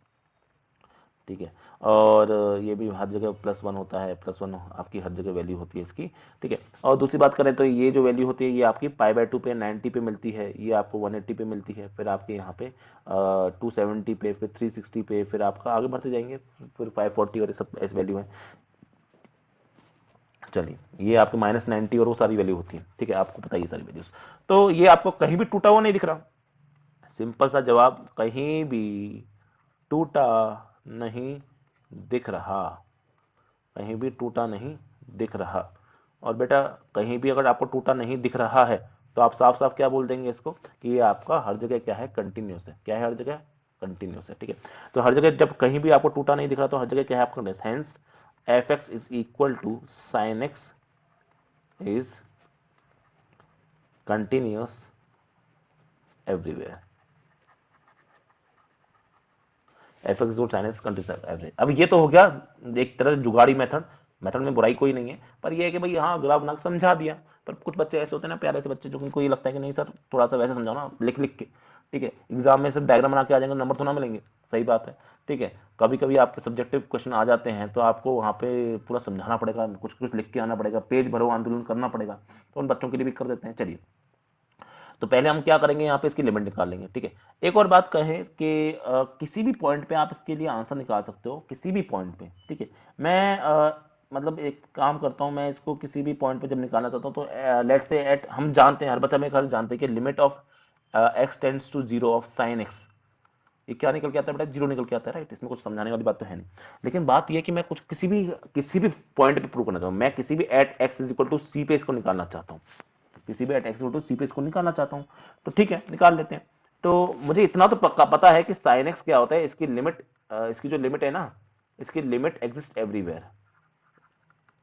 ठीक है। और ये भी हर जगह +1 होता है, +1 आपकी हर जगह वैल्यू होती है इसकी, ठीक है। और दूसरी बात करें तो ये जो वैल्यू होती है ये आपकी π/2 पे 90 पे मिलती है, ये आपको 180 पे मिलती है, फिर आपके यहाँ पे 270 पे, फिर 360 पे, फिर आपका आगे बढ़ते जाएंगे, फिर 540 और ये सब ऐसी वैल्यू है। चलिए ये आपके -90 और वो सारी वैल्यू होती है, ठीक है, आपको पता है ये सारी वैल्यूज। तो ये आपको कहीं भी टूटा हुआ नहीं दिख रहा, सिंपल सा जवाब, कहीं भी टूटा नहीं दिख रहा, कहीं भी टूटा नहीं दिख रहा। और बेटा कहीं भी अगर आपको टूटा नहीं दिख रहा है तो आप साफ साफ क्या बोल देंगे इसको, कि ये आपका हर जगह क्या है, कंटिन्यूस है। क्या है हर जगह, कंटिन्यूस है, ठीक है। तो हर जगह जब कहीं भी आपको टूटा नहीं दिख रहा तो हर जगह क्या है आपका, hence f x is equal to sine x is continuous everywhere. F x sine x continuous everywhere. अब ये तो हो गया एक तरह से जुगाड़ी मेथड, मेथड में बुराई कोई नहीं है, पर ये है कि भाई हाँ ग्राफ बना के समझा दिया। पर कुछ बच्चे ऐसे होते हैं ना, प्यारे से बच्चे, जो उनको ये लगता है कि नहीं सर थोड़ा सा वैसे समझाओ ना, लिख लिख के, ठीक है। एग्जाम में सिर्फ डायग्राम बना के आ जाएंगे, नंबर तो ना मिलेंगे, सही बात है, ठीक है। कभी कभी आपके सब्जेक्टिव क्वेश्चन आ जाते हैं तो आपको वहाँ पे पूरा समझाना पड़ेगा, कुछ कुछ लिख के आना पड़ेगा, पेज भरो आंदोलन करना पड़ेगा, तो उन बच्चों के लिए भी कर देते हैं। चलिए तो पहले हम क्या करेंगे, यहाँ पे इसकी लिमिट निकाल लेंगे, ठीक है। एक और बात कहें कि किसी भी पॉइंट पे आप इसके लिए आंसर निकाल सकते हो, किसी भी पॉइंट पे, ठीक है। मैं मतलब एक काम करता हूँ, मैं इसको किसी भी पॉइंट पे जब निकालना चाहता हूँ तो लेट से एट, हम जानते हैं, हर बच्चा मेरे घर जानते हैं कि limit of x tends to 0 of sine x, ये क्या निकल के आता है बेटा, 0 निकल के आता है, राइट। इसमें कुछ समझाने वाली बात तो है नहीं। लेकिन बात यह है कि मैं कुछ किसी भी पॉइंट पे प्रूव करना चाहता हूँ, मैं किसी भी at x is equal to सी पे इसको निकालना चाहता हूँ, किसी भी एट एक्स इक्वल टू सी पे इसको निकालना चाहता हूँ, तो ठीक है निकाल लेते हैं। तो मुझे इतना तो पक्का पता है कि साइन एक्स क्या होता है, इसकी लिमिट, इसकी जो लिमिट है ना, इसकी limit exist everywhere,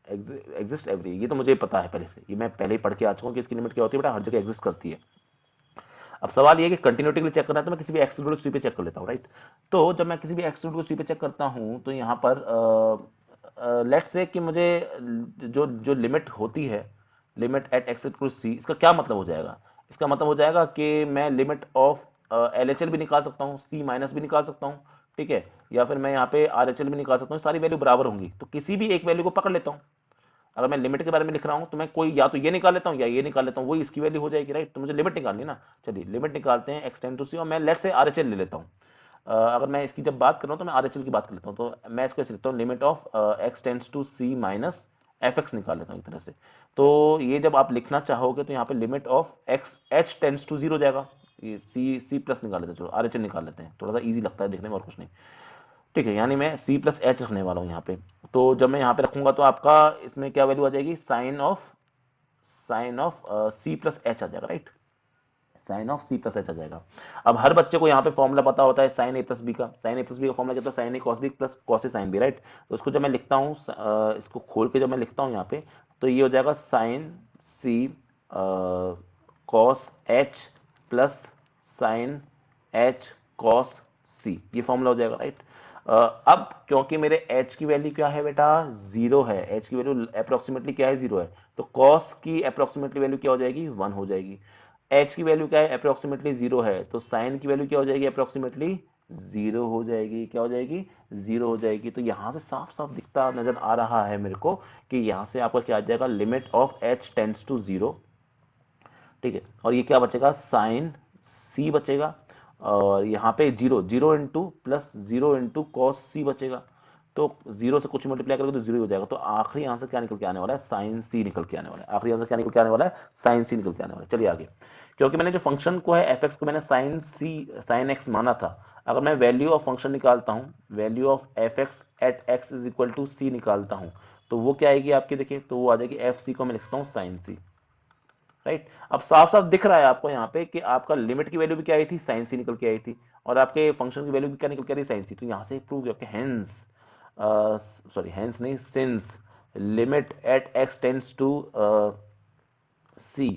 exist every, ये तो मुझे पता है पहले से, ये मैं पहले ही पढ़ के आ चुका हूँ कि इसकी लिमिट क्या होती है बेटा, हर जगह एग्जिस्ट करती है। अब सवाल ये है कि कंटिन्यूटी के लिए चेक करना है तो मैं किसी भी एक्स इक्वल टू सी पे चेक कर लेता हूँ, राइट। तो जब मैं किसी भी एक्स इक्वल टू सी पे चेक करता हूँ तो यहाँ पर लेट्स से कि मुझे जो जो लिमिट होती है, limit at x equal to c, इसका क्या मतलब हो जाएगा, इसका मतलब हो जाएगा कि मैं limit of L H L भी निकाल सकता हूँ, सी माइनस भी निकाल सकता हूँ, ठीक है, या फिर मैं यहाँ पे आर एच एल भी निकाल सकता हूँ, सारी वैल्यू बराबर होंगी, तो किसी भी एक वैल्यू को पकड़ लेता हूँ। अगर मैं लिमिट के बारे में लिख रहा हूं तो मैं कोई या तो ये निकाल लेता हूं या ये निकाल लेता हूं, वही इसकी वैल्यू हो जाएगी, राइट। तो मुझे लिमिट निकालनी ना, चलिए लिमिट निकालते हैं एक्स टेंड टू सी, और मैं लेट से आर एच एल ले लेता हूं। अगर मैं इसकी जब बात कर रहा हूं तो मैं आर एच एल की बात कर लेता हूं, तो मैं इसको ऐसे लिखता हूं, limit of x tends to c minus f x निकाल लेता हूं एक तरह से। तो ये जब आप लिखना चाहोगे तो यहाँ पे limit of x h tends to zero जाएगा, ये सी सी प्लस निकाल लेते हैं, चलो आर एच एल निकाल लेते हैं, थोड़ा सा ईजी लगता है देखने में और कुछ नहीं, ठीक है। यानी मैं सी प्लस एच रखने वाला हूँ यहाँ पे। तो जब मैं यहाँ पे रखूंगा तो आपका इसमें क्या वैल्यू आ जाएगी, sine of c plus h आ जाएगा, right, sine of c plus h आ जाएगा। अब हर बच्चे को यहाँ पे फॉर्मूला पता होता है साइन ए प्लस बी का, साइन ए प्लस बी का फॉर्मूला क्या होता है, sign A cos B plus cos A sine B, right. तो इसको जब मैं लिखता हूँ, इसको खोल के जब मैं लिखता हूँ यहाँ पे, तो ये हो जाएगा sine c cos h plus sine h cos c, ये फॉर्मूला हो जाएगा, राइट। अब क्योंकि मेरे h की वैल्यू क्या है बेटा, 0 है, h की वैल्यू अप्रोक्सीमेटली क्या है, 0 है, तो cos की अप्रोक्सीमेटली वैल्यू क्या हो जाएगी, 1 हो जाएगी। h की वैल्यू क्या है, अप्रोक्सीमेटली 0 है, तो sin की वैल्यू क्या हो जाएगी, अप्रोक्सीमेटली 0 हो जाएगी, क्या हो जाएगी, 0 हो जाएगी। तो यहां से साफ साफ दिखता नजर आ रहा है मेरे को कि यहां से आपका क्या आ जाएगा, limit of h tends to 0, ठीक है। और ये क्या बचेगा, साइन सी बचेगा, और यहाँ पे zero, zero into plus zero into cos c बचेगा, तो जीरो से कुछ मल्टीप्लाई करोगे तो जीरो हो जाएगा। तो आखिरी आंसर क्या निकल के आने वाला है, साइन सी निकल के आने वाला है, आखिरी आंसर क्या निकल के आने वाला है, साइन सी निकल के आने वाला है। चलिए आगे, क्योंकि मैंने जो फंक्शन को है एफ एक्स को मैंने साइन सी साइन एक्स माना था, अगर मैं वैल्यू ऑफ फंक्शन निकालता हूँ, value of f x at x is equal to c निकालता हूँ, तो वो क्या आएगी आपकी, देखिए तो वो आ जाएगी एफ सी को मैं लिखता हूँ साइन सी, राइट। अब साफ साफ दिख रहा है आपको यहाँ पे कि आपका लिमिट की वैल्यू भी क्या आई थी, साइन सी निकल के आई थी, और आपके फंक्शन की वैल्यू भी क्या निकल के आई थी, साइन सी। तो यहाँ से प्रूव किया कि हेंस, सॉरी हेंस नहीं, since limit at x tends to c,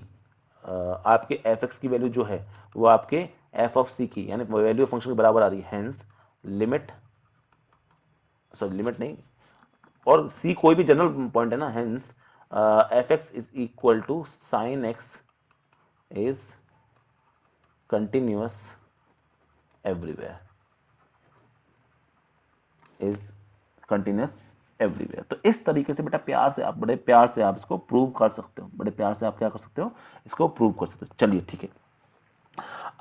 आपके एफ एक्स की वैल्यू जो है वो आपके एफ ऑफ सी की, यानी वैल्यू फंक्शन के बराबर आ रही है, हेंस लिमिट, सॉरी लिमिट नहीं, और सी कोई भी जनरल पॉइंट है ना, hence f x is equal to sine x is continuous everywhere, is continuous everywhere. तो इस तरीके से बेटा प्यार से आप, बड़े प्यार से आप इसको प्रूव कर सकते हो, बड़े प्यार से आप क्या कर सकते हो, इसको प्रूव कर सकते हो। चलिए ठीक है,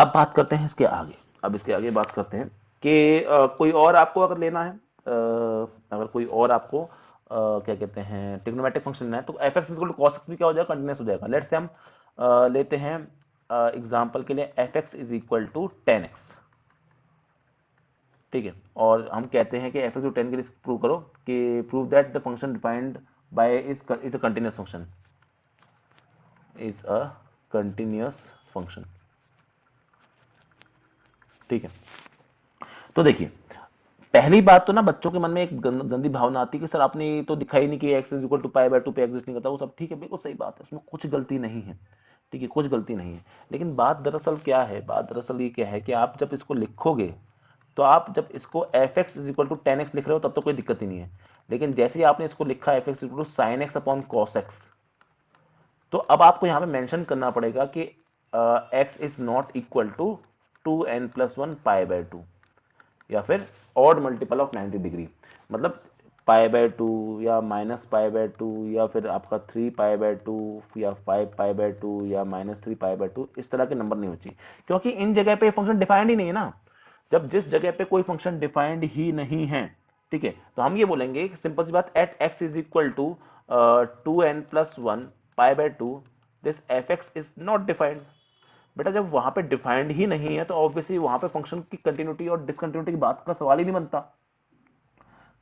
अब बात करते हैं इसके आगे। अब इसके आगे बात करते हैं कि कोई और आपको अगर लेना है, अगर कोई और आपको क्या कहते हैं ट्रिग्नोमेट्रिक फंक्शन लेना है, तो f x equal to cos x भी क्या हो जाएगा, कंटिन्यूस हो जाएगा। लेट्स से हम लेते हैं एग्जांपल के लिए f x is equal to tan x, ठीक है, और हम कहते हैं कि एफ एक्स टू टेन के लिए प्रूव करो कि prove that the function defined by is a continuous function, is a continuous function, ठीक है। तो देखिए, पहली बात तो ना बच्चों के मन में एक गंदी भावना आती है कि सर आपने ये तो दिखाई नहीं कि x is equal to pi by 2 पे एग्जिस्ट नहीं करता। वो सब ठीक है, बिल्कुल सही बात है, उसमें कुछ गलती नहीं है, ठीक है, कुछ गलती नहीं है। लेकिन बात दरअसल क्या है, बात दरअसल ये क्या है कि आप जब इसको लिखोगे, तो आप जब इसको f x is equal to tan x लिख रहे हो तब तो कोई दिक्कत ही नहीं है। लेकिन जैसे ही आपने इसको लिखा f x equal to sine x upon cos x, तो अब आपको यहां पे मेंशन करना पड़ेगा कि x is not equal to 2n+1 pi by 2, या फिर ऑड मल्टीपल ऑफ 90 डिग्री, मतलब पाई बाय 2 या माइनस पाई बाय 2 या फिर आपका 3 पाई बाय 2 या 5 पाई बाय 2 या -3 पाई बाय 2, इस तरह के नंबर नहीं होती, क्योंकि इन जगह पे फंक्शन डिफाइंड ही नहीं है ना। जब जिस जगह पे कोई फंक्शन डिफाइंड ही नहीं है, ठीक है, तो हम ये बोलेंगे कि सिंपल सी बात, at x is equal to 2n+1 pi by 2 this f x is not defined. बेटा जब वहां पे डिफाइंड ही नहीं है तो ऑब्वियसली वहां पे फंक्शन की कंटिन्यूटी और डिसकंटिन्यूटी की बात का सवाल ही नहीं बनता,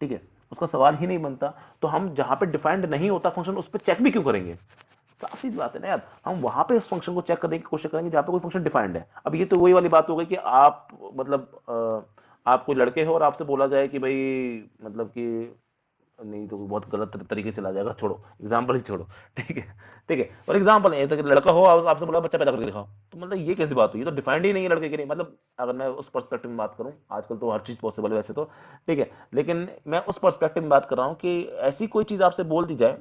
ठीक है, उसका सवाल ही नहीं बनता। तो हम जहां पे डिफाइंड नहीं होता फंक्शन, उस पर चेक भी क्यों करेंगे? साफ सी बात है ना यार, हम वहां पे उस फंक्शन को चेक करने की कोशिश करेंगे जहां पे कोई फंक्शन डिफाइंड है। अब ये तो वही वाली बात हो गई कि आप मतलब आप कोई लड़के हो और आपसे बोला जाए कि भाई मतलब कि, नहीं तो बहुत गलत तरीके से चला जाएगा, छोड़ो एग्जाम्पल ही छोड़ो, ठीक है, ठीक है, और एग्जाम्पल है कि लड़का हो और आपसे बोला बच्चा पैदा करके दिखाओ, तो मतलब ये कैसी बात हुई, ये तो डिफाइंड ही नहीं है लड़के के लिए। मतलब अगर मैं उस पर्सपेक्टिव में बात करूं, आजकल तो हर चीज पॉसिबल है वैसे तो, ठीक है, लेकिन मैं उस पर्सपेक्टिव में बात कर रहा हूं कि ऐसी कोई चीज आपसे बोल दी जाए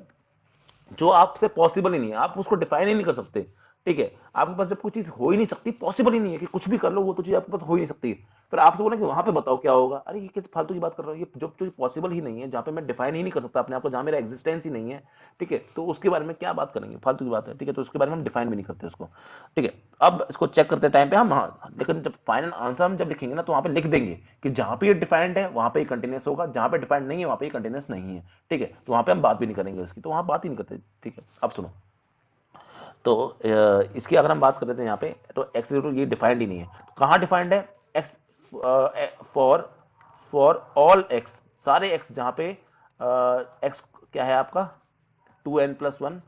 जो आपसे पॉसिबल ही नहीं है, आप उसको डिफाइन ही नहीं कर सकते, ठीक है, आपके पास जब कोई चीज हो ही नहीं सकती, पॉसिबल ही नहीं है कि कुछ भी कर लो, वो तो चीज आपके पास हो ही नहीं सकती, फिर आपसे बोला कि वहां पे बताओ क्या होगा, अरे ये किस फालतू की बात कर रहा हूँ, ये जो चीज पॉसिबल ही नहीं है, जहां पे मैं डिफाइन ही नहीं कर सकता अपने आप को, जहां मेरा एग्जिस्टेंस ही नहीं है, ठीक है, तो उसके बारे में क्या बात करेंगे, फालतू की बात है, ठीक है, तो उसके बारे में हम डिफाइन भी नहीं करते उसको, ठीक है। अब इसको चेक करते टाइम पे हम, हाँ, लेकिन जब फाइनल आंसर हम जब लिखेंगे ना, तो वहां पे लिख देंगे कि जहां पे ये डिफाइंड है वहां पे ये कंटिन्यूस होगा, जहां पे डिफाइंड नहीं है वहां पे ये कंटिन्यूस नहीं है, ठीक है, तो वहां पे हम बात भी नहीं करेंगे उसकी, तो वहां बात ही नहीं करते, ठीक है। अब सुनो, तो इसकी अगर हम बात कर रहे थे यहाँ पे, तो एक्स ये डिफाइंड ही नहीं है, तो कहाँ डिफाइंड है? X for for all x, सारे एक्स जहाँ पे एक्स क्या है आपका 2n+1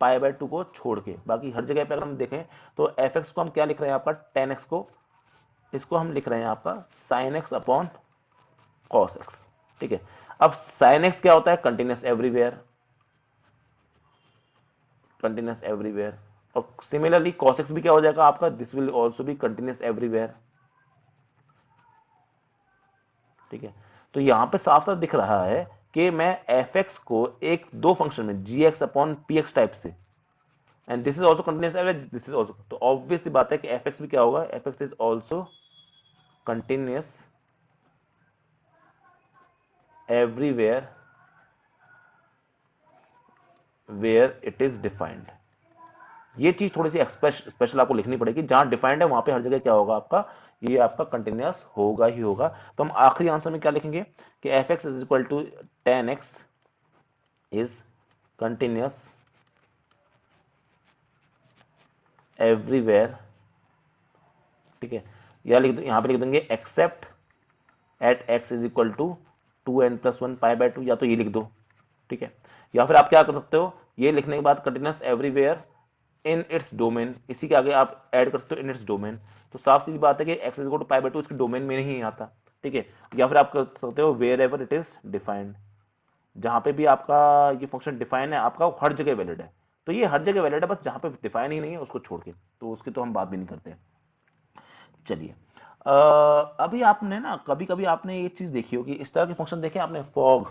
पाई बाय 2 को छोड़ के, बाकी हर जगह पे अगर हम देखें तो एफ एक्स को हम क्या लिख रहे हैं आपका, टेन एक्स को, इसको हम लिख रहे हैं आपका sign x upon cos x, ठीक है। अब साइन एक्स क्या होता है? कंटिन्यूस एवरीवेयर, कंटिन्यूस एवरीवेयर, और सिमिलरली cos x भी क्या हो जाएगा आपका, this will also be continuous everywhere, ठीक है। तो यहां पे साफ साफ दिख रहा है कि मैं एफ एक्स को एक दो फंक्शन में g x upon p x type से, and this is also continuous average, this is also, तो ऑब्वियस बात है कि एफ एक्स भी क्या होगा, f x is also continuous everywhere where it is defined. ये चीज थोड़ी सी स्पेशल आपको लिखनी पड़ेगी, जहां डिफाइंड है वहां पे हर जगह क्या होगा आपका, ये आपका कंटिन्यूस होगा ही होगा। तो हम आखिरी आंसर में क्या लिखेंगे कि f x is equal to tan x is continuous everywhere, ठीक है, या लिख दो, यहां पे लिख देंगे except at x is equal to 2n+1 pi by 2, या तो ये लिख दो, ठीक है, या फिर आप क्या कर सकते हो, ये लिखने के बाद continuous everywhere in its domain, इसी के आगे आप ऐड कर सकते हो इन इट्स डोमेन, तो साफ सी बात है कि x is equal to pi by 2 इसके डोमेन में नहीं आता, ठीक है, या फिर आप कर सकते हो wherever it is defined, जहां पे भी आपका ये फंक्शन डिफाइन है आपका हर जगह वैलिड है, तो ये हर जगह वैलिड है, बस जहां पे डिफाइन ही नहीं है उसको छोड़ के, तो उसकी तो हम बात भी नहीं करते। चलिए, अभी आपने ना कभी कभी आपने ये चीज देखी होगी, इस तरह के फंक्शन देखे आपने, फॉग,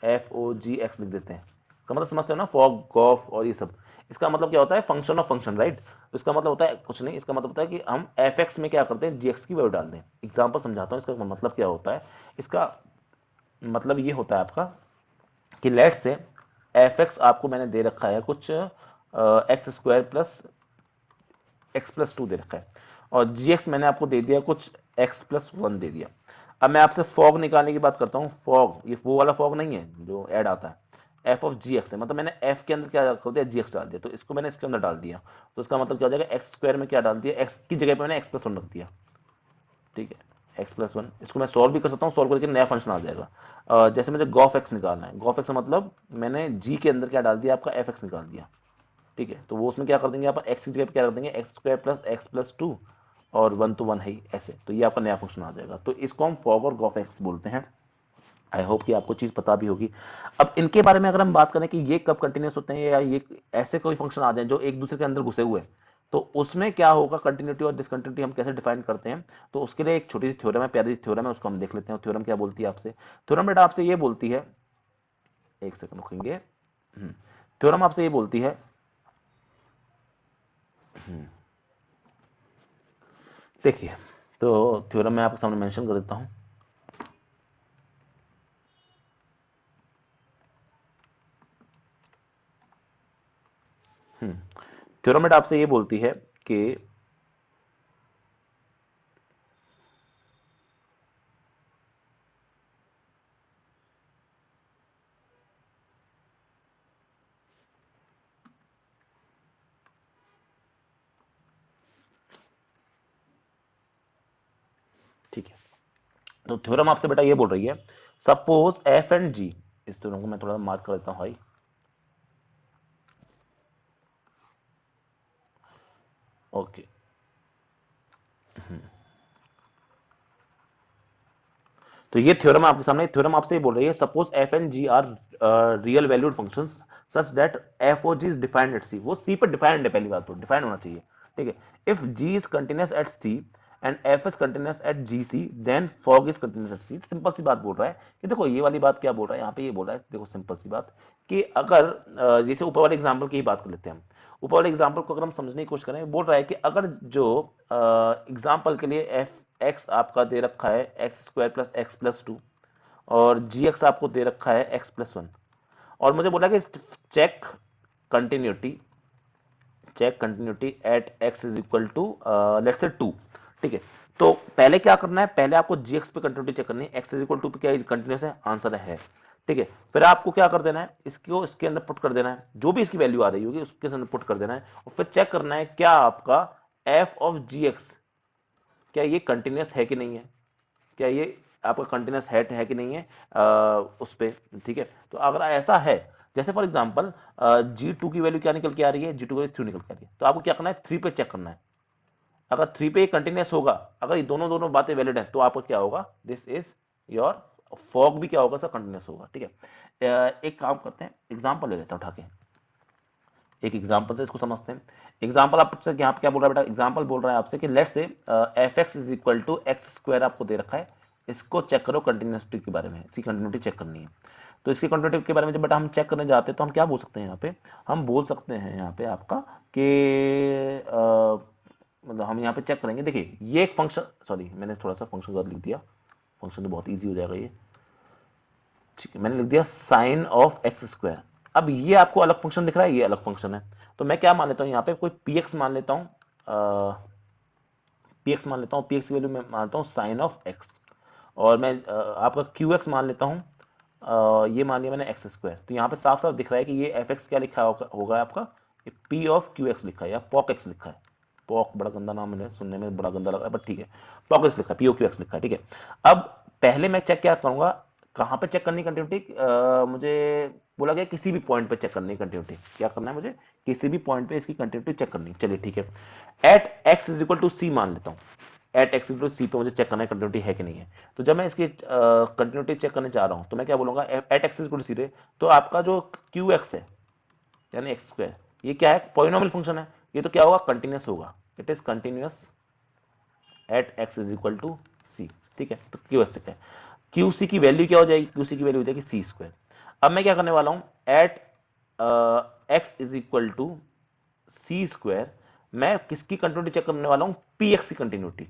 एफ ओ जी एक्स लिख देते हैं, इसका मतलब समझते हो ना, फॉग, गॉफ और ये सब, इसका मतलब क्या होता है, फंक्शन ऑफ फंक्शन, राइट। तो इसका मतलब होता है कुछ नहीं, इसका मतलब होता है कि हम एफ एक्स में क्या करते हैं, जी एक्स की वैल्यू डाल दें। एग्जाम्पल समझाता हूँ इसका मतलब क्या होता है। इसका मतलब ये होता है आपका कि लेट से एफ एक्स आपको मैंने दे रखा है कुछ x square plus x plus two दे रखा है, और जी एक्स मैंने आपको दे दिया कुछ एक्स प्लस वन दे दिया। अब मैं आपसे फॉग निकालने की बात करता हूँ। फॉग, ये वो वाला फॉग नहीं है जो ऐड आता है, एफ ऑफ जी एक्स है, मतलब मैंने एफ के अंदर क्या कर दिया, जी एक्स डाल दिया, तो इसको मैंने इसके अंदर डाल दिया, तो इसका मतलब क्या हो जाएगा, एक्स स्क्वायर में क्या डाल दिया, एक्स की जगह पे मैंने एक्स प्लस वन रख दिया, ठीक है, एक्स प्लस वन। इसको मैं सॉल्व भी कर सकता हूँ, सॉल्व करके नया फंक्शन आ जाएगा। जैसे मुझे गॉफ एक्स निकालना है, गॉफ एक्स का मतलब मैंने जी के अंदर क्या डाल दिया, आपका एफ एक्स निकाल दिया, ठीक है। तो वो उसमें क्या कर देंगे, आप एक्स की जगह पे क्या रख देंगे, x square plus x plus to, और वन तो वन है ही ऐसे, तो ये आपका नया फंक्शन आ जाएगा। तो इसको हम फॉग और गॉफ एक्स बोलते हैं। आई होप कि आपको चीज पता भी होगी। अब इनके बारे में अगर हम बात करें कि ये कब कंटिन्यूस होते हैं, या ये ऐसे कोई फंक्शन आ जाए जो एक दूसरे के अंदर घुसे हुए हैं, तो उसमें क्या होगा, कंटिन्यूटी और डिसकंटिन्यूटी हम कैसे डिफाइन करते हैं। तो उसके लिए एक छोटी सी थ्योरम है, प्यारी सी थ्योरम है, उसको हम देख लेते हैं। थ्योरम क्या बोलती है आपसे, थ्योरम बेटा आपसे ये बोलती है, एक सेकंड रुकेंगे। थ्योरम आपसे ये बोलती है, देखिए, तो थ्योरम मैं आपके सामने मेंशन कर देता हूं। थ्योरम बेटा आपसे ये बोलती है कि ठीक है, तो थ्योरम आपसे बेटा ये बोल रही है, सपोज एफ एंड जी, इस दोनों को मैं थोड़ा मार्क कर देता हूं भाई। ओके, तो ये थ्योरम आपके सामने, थ्योरम आपसे ये बोल रही है, suppose f and g are real valued functions such that f o g is defined at c, वो सी पर डिफाइंड है, पहली बात तो डिफाइंड होना चाहिए, ठीक है। If G is continuous at C and F is continuous at G C, then fog is continuous at C. Simple सी बात बोल रहा है कि देखो, ये वाली बात क्या बोल रहा है यहाँ पे, ये बोल रहा है देखो सिंपल सी बात, कि अगर जैसे ऊपर वाले एग्जाम्पल की ही बात कर लेते हैं हम, ऊपर वाले एग्जाम्पल को अगर हम समझने की कोशिश करें, बोल रहा है कि अगर जो एग्जाम्पल के लिए एफ एक्स आपका दे रखा है x square plus x plus to, और जी एक्स आपको दे रखा है एक्स प्लस वन, और मुझे बोला कि check continuity, check continuity at x is equal to let's say two, ठीक है। तो पहले क्या करना है, पहले आपको जी एक्स पे कंटिन्यूटी चेक करनी है, एक्स इज इक्वल टू पे क्या कंटिन्यूस है, आंसर है, ठीक है। फिर आपको क्या कर देना है, इसको इसके अंदर पुट कर देना है, जो भी इसकी वैल्यू आ रही होगी उसके अंदर पुट कर देना है, और फिर चेक करना है क्या आपका एफ ऑफ जी एक्स, क्या ये कंटिन्यूस है कि नहीं है, क्या ये आपका कंटिन्यूस है कि नहीं है उस पे, ठीक है। तो अगर ऐसा है, जैसे फॉर एग्जांपल जी टू की वैल्यू क्या निकल के आ रही है, जी टू की वैल्यू थ्री निकल के आ रही है, तो आपको क्या करना है, थ्री पे चेक करना है। अगर थ्री पे ये कंटिन्यूस होगा, अगर ये दोनों दोनों बातें वैलिड है, तो आपको क्या होगा, दिस इज योर फॉग भी क्या होगा सर, कंटिन्यूस होगा, ठीक है। एक काम करते हैं, एग्जाम्पल ले लेते हैं उठा के, एक एग्जाम्पल से इसको समझते हैं। एग्जाम्पल आपसे यहाँ पे क्या बोल रहा है बेटा, एग्जाम्पल बोल रहा है आपसे कि let say f x is equal to x square आपको दे रखा है, इसको चेक करो कंटिन्यूटी के बारे में, इसकी कंटिन्यूटी चेक करनी है। तो इसकी कंटिन्यूटी के बारे में जब बेटा हम चेक करने जाते हैं, तो हम क्या बोल सकते हैं यहाँ पे, हम बोल सकते हैं यहाँ पे आपका कि मतलब हम यहाँ पे चेक करेंगे, देखिए ये एक फंक्शन, सॉरी मैंने थोड़ा सा फंक्शन गलत लिख दिया, फंक्शन तो बहुत ईजी हो जाएगा ये, ठीक है, मैंने लिख दिया साइन ऑफ एक्स स्क्वायर। अब ये आपको अलग फंक्शन दिख रहा है, ये अलग फंक्शन है, तो मैं क्या मान लेता हूं यहाँ पे, कोई पी एक्स मान लेता हूं, पी एक्स मान लेता हूं, पी एक्स की वैल्यू मैं मानता हूं साइन ऑफ एक्स, और मैं आपका क्यू एक्स मान लेता हूं, ये मान लिया मैंने एक्स स्क्वायर। तो यहाँ पे साफ साफ दिख रहा है कि ये एफ एक्स क्या लिखा होगा आपका, पी ऑफ क्यू एक्स लिखा है, या पॉक एक्स लिखा है, पॉक बड़ा गंदा नाम है, सुनने में बड़ा गंदा लग रहा है, बट ठीक है, पॉक एक्स लिखा है, पी ओ क्यू एक्स लिखा है, ठीक है। अब पहले मैं चेक क्या करूंगा, कहां पे चेक करनी कंटिन्यूटी, मुझे बोला गया किसी भी पॉइंट पे चेक करनी कंटिन्यूटी, क्या करना है मुझे, किसी भी पॉइंट पे इसकी कंटिन्यूटी चेक करनी, चलिए ठीक है। At x is equal to C मान लेता हूं, एट एक्स इक्वल टू सी पे मुझे चेक करना है कंटिन्यूटी है कि नहीं है। तो जब मैं इसकी कंटिन्यूटी चेक करने जा रहा हूं, तो मैं क्या बोलूंगा, एट एक्स इक्वल टू सी रे, तो आपका जो क्यू एक्स है यानी एक्स स्क्वायर, ये क्या है, पॉलिनोमियल फंक्शन है, ये तो क्या होगा, कंटिन्यूस होगा, it is continuous at x is equal to C, ठीक है। तो क्यू एस है, क्यू सी की वैल्यू क्या हो जाएगी, क्यू सी की वैल्यू हो जाएगी सी स्क्वायर। अब मैं क्या करने वाला हूं, at x is equal to c square, मैं किसकी कंटिन्यूटी चेक करने वाला हूं, पी एक्स की कंटिन्यूटी।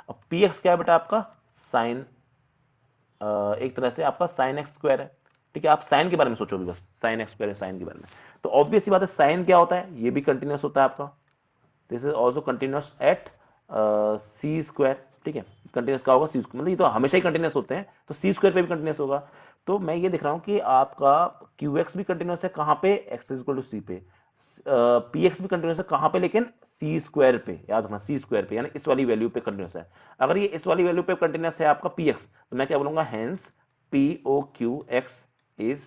अब पी एक्स क्या है बेटा, आपका साइन, एक तरह से आपका साइन एक्स स्क्वायर है। ठीक है, आप साइन के बारे में सोचो भी, बस साइन एक्स स्क्वायर है साइन के बारे में। तो ऑब्वियस सी बात है, साइन क्या होता है, ये भी कंटिन्यूस होता है आपका, this is also continuous at c square. ठीक है, कंटिन्यूस का होगा सी स्क्वायर, मतलब ये तो हमेशा ही कंटिन्यूस होते हैं, तो सी स्क्वायर पे भी कंटिन्यूस होगा। तो मैं ये दिख रहा हूं कि आपका क्यू एक्स भी कंटिन्यूस है, कहां पे, एक्स इज इक्वल टू सी पे, पी एक्स भी कंटिन्यूस है कहां पे, लेकिन सी स्क्वायर पे, याद रखना सी स्क्वायर पे, यानी इस वाली वैल्यू पे कंटिन्यूस है। अगर ये इस वाली वैल्यू पे कंटिन्यूस है आपका पी एक्स, तो मैं क्या बोलूंगा, hence p o q x is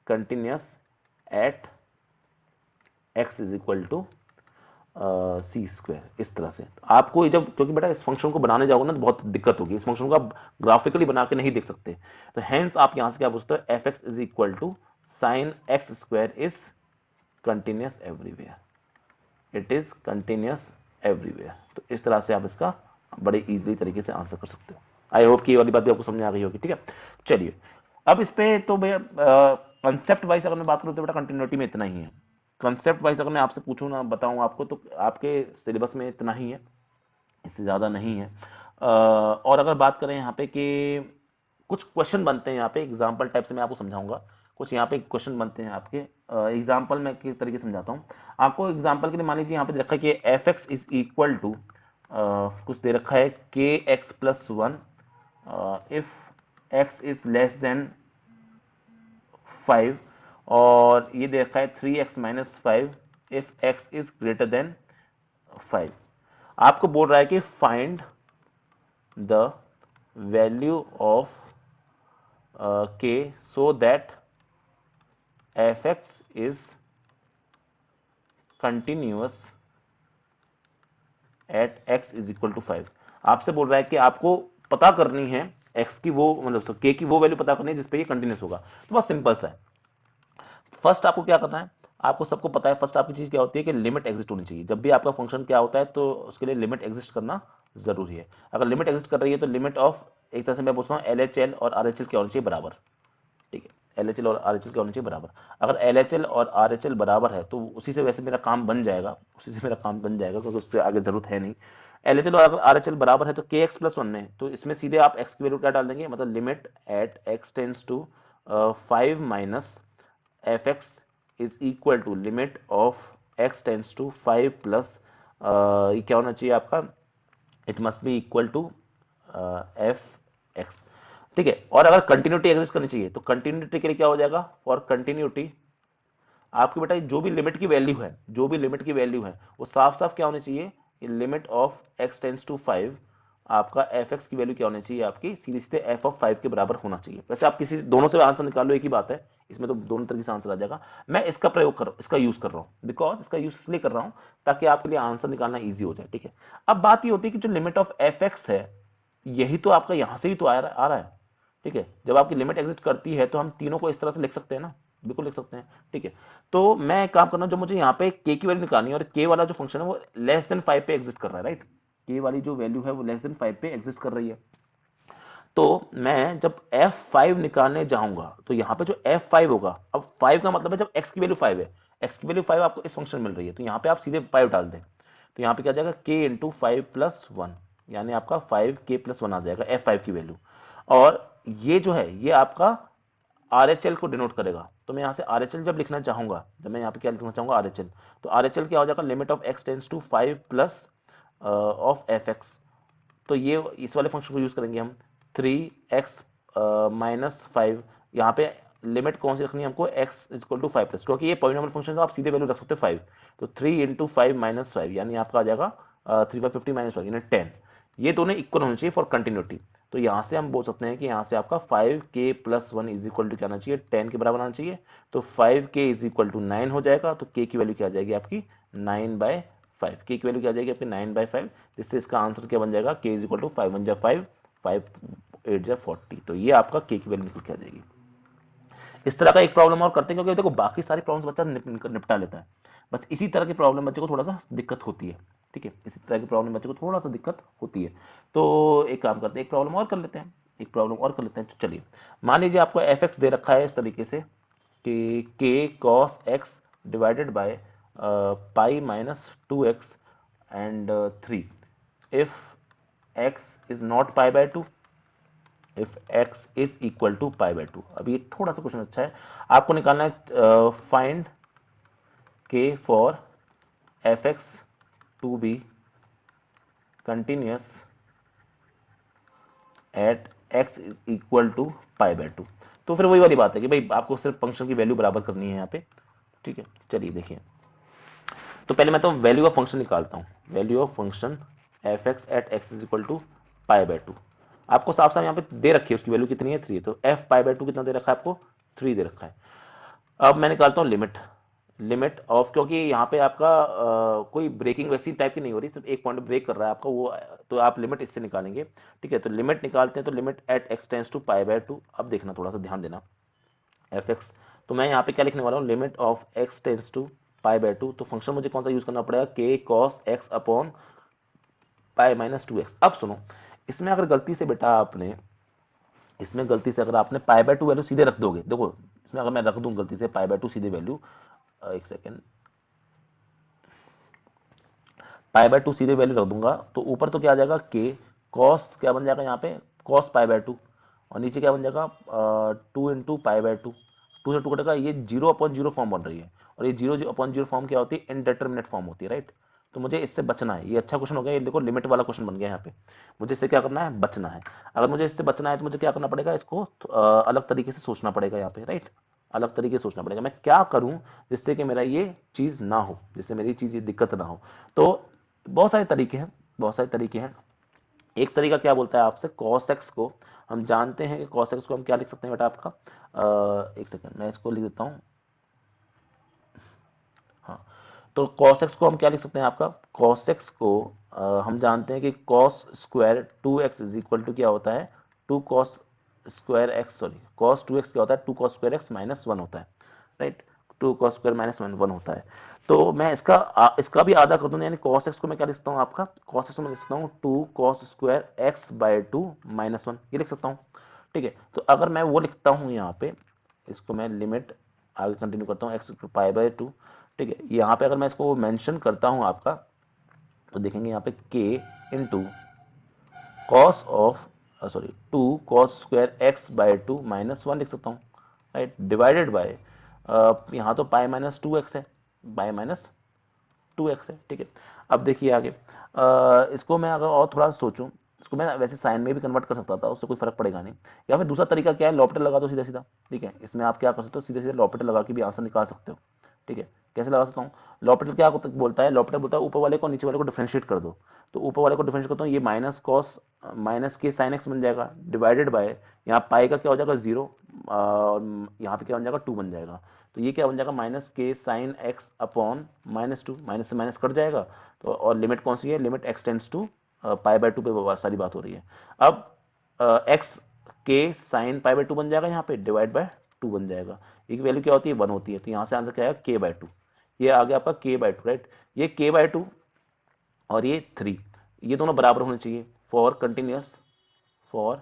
continuous at x is equal to c square. इस तरह से आपको ये जब, क्योंकि बेटा इस फंक्शन को बनाने जाओगे ना तो बहुत दिक्कत होगी, इस फंक्शन को आप ग्राफिकली बना के नहीं देख सकते। तो हेंस आप यहां से क्या पूछते हो, f x is equal to sine x square is continuous everywhere, it is continuous everywhere. तो इस तरह से आप इसका बड़े इजीली तरीके से आंसर कर सकते हो। आई होप कि ये वाली बात भी आपको समझ आ गई होगी। ठीक है, चलिए अब इस पे तो भैया कंसेप्ट वाइज अगर मैं बात करूं तो बेटा कंटिन्यूटी में इतना ही है। कंसेप्ट वाइज अगर मैं आपसे पूछूं ना, बताऊं आपको, तो आपके सिलेबस में इतना ही है, इससे ज़्यादा नहीं है। और अगर बात करें यहाँ पे कि कुछ क्वेश्चन बनते हैं यहाँ पे एग्जाम्पल टाइप से, मैं आपको समझाऊंगा। कुछ यहाँ पे क्वेश्चन बनते हैं आपके एग्जाम्पल में किस तरीके से समझाता हूँ आपको। एग्जाम्पल के लिए मान लीजिए यहाँ पे दे रखा है कि f x is equal to, कुछ दे रखा है के x plus one if x is less than 5, और ये दे रखा है 3x-5 if x is greater than 5। आपको बोल रहा है कि find the value of k so that f x is continuous at x is equal to 5। आपसे बोल रहा है कि आपको पता करनी है x की वो, मतलब k की वो वैल्यू पता करनी है जिसपे ये कंटिन्यूअस होगा। तो बहुत सिंपल सा है। फर्स्ट आपको क्या करना है, आपको सबको पता है फर्स्ट आपकी चीज क्या होती है कि लिमिट एग्जिस्ट होनी चाहिए। जब भी आपका फंक्शन क्या होता है तो उसके लिए लिमिट एग्जिस्ट करना जरूरी है। अगर लिमिट एग्जिस्ट कर रही है तो लिमिट ऑफ, एक तरह से मैं पूछता हूँ एल एच एल और आर एच एल क्या होनी चाहिए, बराबर। ठीक है, एल एच एल और आर एच एल क्या होनी चाहिए, बराबर। अगर एल एच एल और आर एच एल बराबर है तो उसी से वैसे मेरा काम बन जाएगा, उसी से मेरा काम बन जाएगा, क्योंकि उससे आगे जरूरत है नहीं। एल एच एल और अगर आर एच एल बराबर है तो के एक्स प्लस वन है, तो इसमें सीधे आप एक्स की वैल्यू क्या डाल देंगे, मतलब limit at x tends to 5 minus f x is equal to limit of x tends to 5 plus, ये क्या होना चाहिए आपका, it must be equal to f x. ठीक है, और अगर कंटिन्यूटी एग्जिस्ट करनी चाहिए तो कंटिन्यूटी के लिए क्या हो जाएगा, फॉर कंटिन्यूटी आपकी बेटा जो भी लिमिट की वैल्यू है, जो भी लिमिट की वैल्यू है वो साफ साफ क्या होनी चाहिए, limit of x tends to 5, आपका एफ एक्स की वैल्यू क्या होनी चाहिए, आपकी सीधे सीधे एफ ऑफ 5 के बराबर होना चाहिए। वैसे आप किसी दोनों से आंसर निकाल लो, एक ही बात है, इसमें तो दोनों तरीके से आंसर आ जाएगा। मैं इसका प्रयोग कर, इसका यूज कर रहा हूं, बिकॉज इसका यूज इसलिए कर रहा हूं ताकि आपके लिए आंसर निकालना ईजी हो जाए। ठीक है, अब बात ये होती है कि जो लिमिट ऑफ एफ एक्स है, यही तो आपका यहां से ही तो आ रहा है। ठीक है, जब आपकी लिमिट एग्जिस्ट करती है तो हम तीनों को इस तरह से लिख सकते हैं ना, बिल्कुल लिख सकते हैं। ठीक है, तो मैं एक काम करना, जो मुझे यहाँ पे के की वैल्यू निकालनी है, और के वाला जो फंक्शन है वो लेस देन 5 पे एग्जिस्ट कर रहा है, राइट। के वाली जो वैल्यू है वो लेस देन 5 पे एग्जिस्ट कर रही है। तो मैं जब f5 निकालने जाऊंगा तो यहाँ पे जो f5 होगा, अब 5 का मतलब है जब x की वैल्यू 5 है, x की वैल्यू 5 आपको इस फंक्शन मिल रही है, तो यहाँ पे आप सीधे 5 डाल दें, तो यहाँ पे क्या आ जाएगा k इंटू 5+1, यानी आपका 5k+1 आ जाएगा f5 की वैल्यू। और ये जो है ये आपका RHL को डिनोट करेगा। तो मैं यहाँ से RHL जब लिखना चाहूंगा, जब मैं यहाँ पे क्या लिखना चाहूंगा RHL, तो RHL क्या हो जाएगा, limit of x tends to 5 plus of f x. तो ये इस वाले फंक्शन को यूज करेंगे हम, 3x-5, यहाँ पे लिमिट कौन सी रखनी है हमको, x इक्वल टू 5 प्लस, क्योंकि ये पॉलिनोमियल फंक्शन है तो आप सीधे वैल्यू रख सकते हो 5, तो 3 इंटू 5-5 यानी आपका आ जाएगा 3×5=50 यानी 10। ये दोनों इक्वल होने चाहिए फॉर कंटिन्यूटी। तो यहाँ से हम बोल सकते हैं कि यहाँ से आपका 5k+1 इज इक्वल टू क्या आना चाहिए, 10 के बराबर आना चाहिए। तो 5k इज इक्वल टू 9 हो जाएगा, तो k की वैल्यू क्या आ जाएगी आपकी 9/5, k की वैल्यू क्या आ जाएगी आपकी 9/5, जिससे इसका आंसर क्या बन जाएगा, k इज इक्वल टू 5×1=5, 5×8=40। तो ये आपका k की वैल्यू निकल के आ जाएगी। इस तरह का एक प्रॉब्लम और करते हैं, क्योंकि देखो बाकी सारी प्रॉब्लम्स बच्चा निपटा लेता है, बस इसी तरह की प्रॉब्लम बच्चे को थोड़ा सा दिक्कत होती है। ठीक है, इसी तरह की प्रॉब्लम बच्चे को थोड़ा सा दिक्कत होती है। तो एक काम करते हैं, एक प्रॉब्लम और कर लेते हैं, एक प्रॉब्लम और कर लेते हैं। चलिए मान लीजिए आपको एफ एक्स दे रखा है इस तरीके से, कि k cos x divided by pi minus 2x and 3 if x is not pi by 2, if x is equal to pi by 2। अब ये थोड़ा सा क्वेश्चन अच्छा है, आपको निकालना है find k for fx to be continuous at x is equal to pi by 2। तो फिर वही वाली बात है कि भाई आपको सिर्फ फंक्शन की वैल्यू बराबर करनी है यहाँ पे, ठीक है। चलिए देखिए, तो पहले मैं तो वैल्यू ऑफ फंक्शन निकालता हूँ, value of function f x at x is equal to pi by 2। आपको साफ साफ यहाँ पे दे रखी है उसकी वैल्यू कितनी है, 3। तो एफ पाई बाय 2 कितना दे रखा है आपको, 3 दे रखा है। अब मैं निकालता हूँ लिमिट, लिमिट ऑफ, क्योंकि यहाँ पे आपका कोई ब्रेकिंग वैसी टाइप की नहीं हो रही, सिर्फ एक पॉइंट ब्रेक कर रहा है आपका वो, तो आप लिमिट इससे निकालेंगे, ठीक है। तो लिमिट निकालते हैं, तो limit at x tends to pi by 2। अब देखना, थोड़ा सा ध्यान देना, एफ एक्स, तो मैं यहाँ पे क्या लिखने वाला हूँ, limit of x tends to pi by 2। तो फंक्शन मुझे कौन सा यूज करना पड़ेगा, के cos x upon pi minus 2x। अब सुनो, इसमें अगर गलती से बेटा आपने, इसमें गलती से अगर आपने पाई बाय 2 वैल्यू सीधे रख दोगे, देखो इसमें अगर मैं रख दूं गलती से पाई बाय 2 सीधे वैल्यू, एक सेकेंड, पाई बाय 2 सीधे वैल्यू रख दूंगा, तो ऊपर तो क्या आ जाएगा, के कॉस क्या बन जाएगा यहाँ पे, कॉस पाई बाय 2, और नीचे क्या बन जाएगा 2 इंटू पाई बाय 2। 2 से 2 कटेगा, ये 0/0 फॉर्म बन रही है, और ये 0/0 फॉर्म क्या होती है, इनडेटर्मिनेट फॉर्म होती है, राइट। तो मुझे इससे बचना है, ये अच्छा क्वेश्चन हो गया, ये देखो लिमिट वाला क्वेश्चन बन गया यहाँ पे, मुझे इससे क्या करना है, बचना है। अगर मुझे इससे बचना है तो मुझे क्या करना पड़ेगा, इसको अलग तरीके से सोचना पड़ेगा यहाँ पे, राइट। अलग तरीके से सोचना पड़ेगा, मैं क्या करूं जिससे कि मेरा ये चीज ना हो, जिससे मेरी चीज ये दिक्कत ना हो। तो बहुत सारे तरीके हैं, बहुत सारे तरीके हैं। एक तरीका क्या बोलता है आपसे, cos x को हम जानते हैं कि cos x को हम क्या लिख सकते हैं बेटा आपका, एक सेकंड मैं इसको लिख देता हूँ, हाँ। तो cos x को हम क्या लिख सकते हैं आपका, cos x को हम जानते हैं कि cos square 2x is equal to क्या होता है, 2 cos square x, sorry cos 2x क्या होता है, 2 cos स्क्वायर x माइनस 1 होता है, राइट। 2 cos स्क्वायर माइनस 1 होता है। तो मैं इसका भी आधा कर दूं, यानी cos x को मैं क्या लिख सकता हूँ आपका, cos x को मैं लिख सकता हूँ 2 cos square x by 2 minus 1, ये लिख सकता हूँ, ठीक है। तो अगर मैं वो लिखता हूँ यहाँ पे, इसको मैं लिमिट आगे कंटिन्यू करता हूँ एक्स पाई बाय 2, ठीक है। यहाँ पे अगर मैं इसको मेंशन करता हूँ आपका, तो देखेंगे यहाँ पे k into cos of, sorry 2 cos square x by 2 minus 1 लिख सकता हूँ, राइट, डिवाइडेड बाय यहाँ तो पाई माइनस 2x है, पाई माइनस 2x है, ठीक है। अब देखिए आगे, इसको मैं अगर और थोड़ा सोचूं, इसको मैं वैसे साइन में भी कन्वर्ट कर सकता था, उससे कोई फर्क पड़ेगा नहीं। या फिर दूसरा तरीका क्या है, लॉपिटल लगा दो सीधा सीधा, ठीक है। इसमें आप क्या कर सकते हो, सीधे सीधे लॉपिटल लगा के भी आंसर निकाल सकते हो, ठीक है। कैसे लगा सकता हूँ, लॉपिटल क्या बोलता है, लॉपिटल बोलता है ऊपर वाले को नीचे वाले को डिफरेंशिएट कर दो। तो ऊपर वाले को डिफरेंशिएट करता हूँ, ये माइनस कॉस माइनस के साइन एक्स बन जाएगा, डिवाइडेड बाय यहाँ पाई का क्या हो जाएगा 0, यहाँ पे क्या बन जाएगा 2 बन जाएगा। तो ये क्या बन जाएगा, माइनस के sine x upon minus 2, minus से माइनस कट जाएगा। तो और लिमिट कौन सी है, limit x tends to pi by 2 पे सारी बात हो रही है। अब एक्स के साइन पाई बाय 2 बन जाएगा, यहाँ पे डिवाइड बाय 2 बन जाएगा, ये वैल्यू क्या होती है 1 होती है। तो यहाँ से आंसर क्या है, के बाय 2, ये आ गया आपका के बाय 2, राइट। ये के बाय 2 और ये 3, ये दोनों बराबर होने चाहिए फॉर कंटिन्यूस, फॉर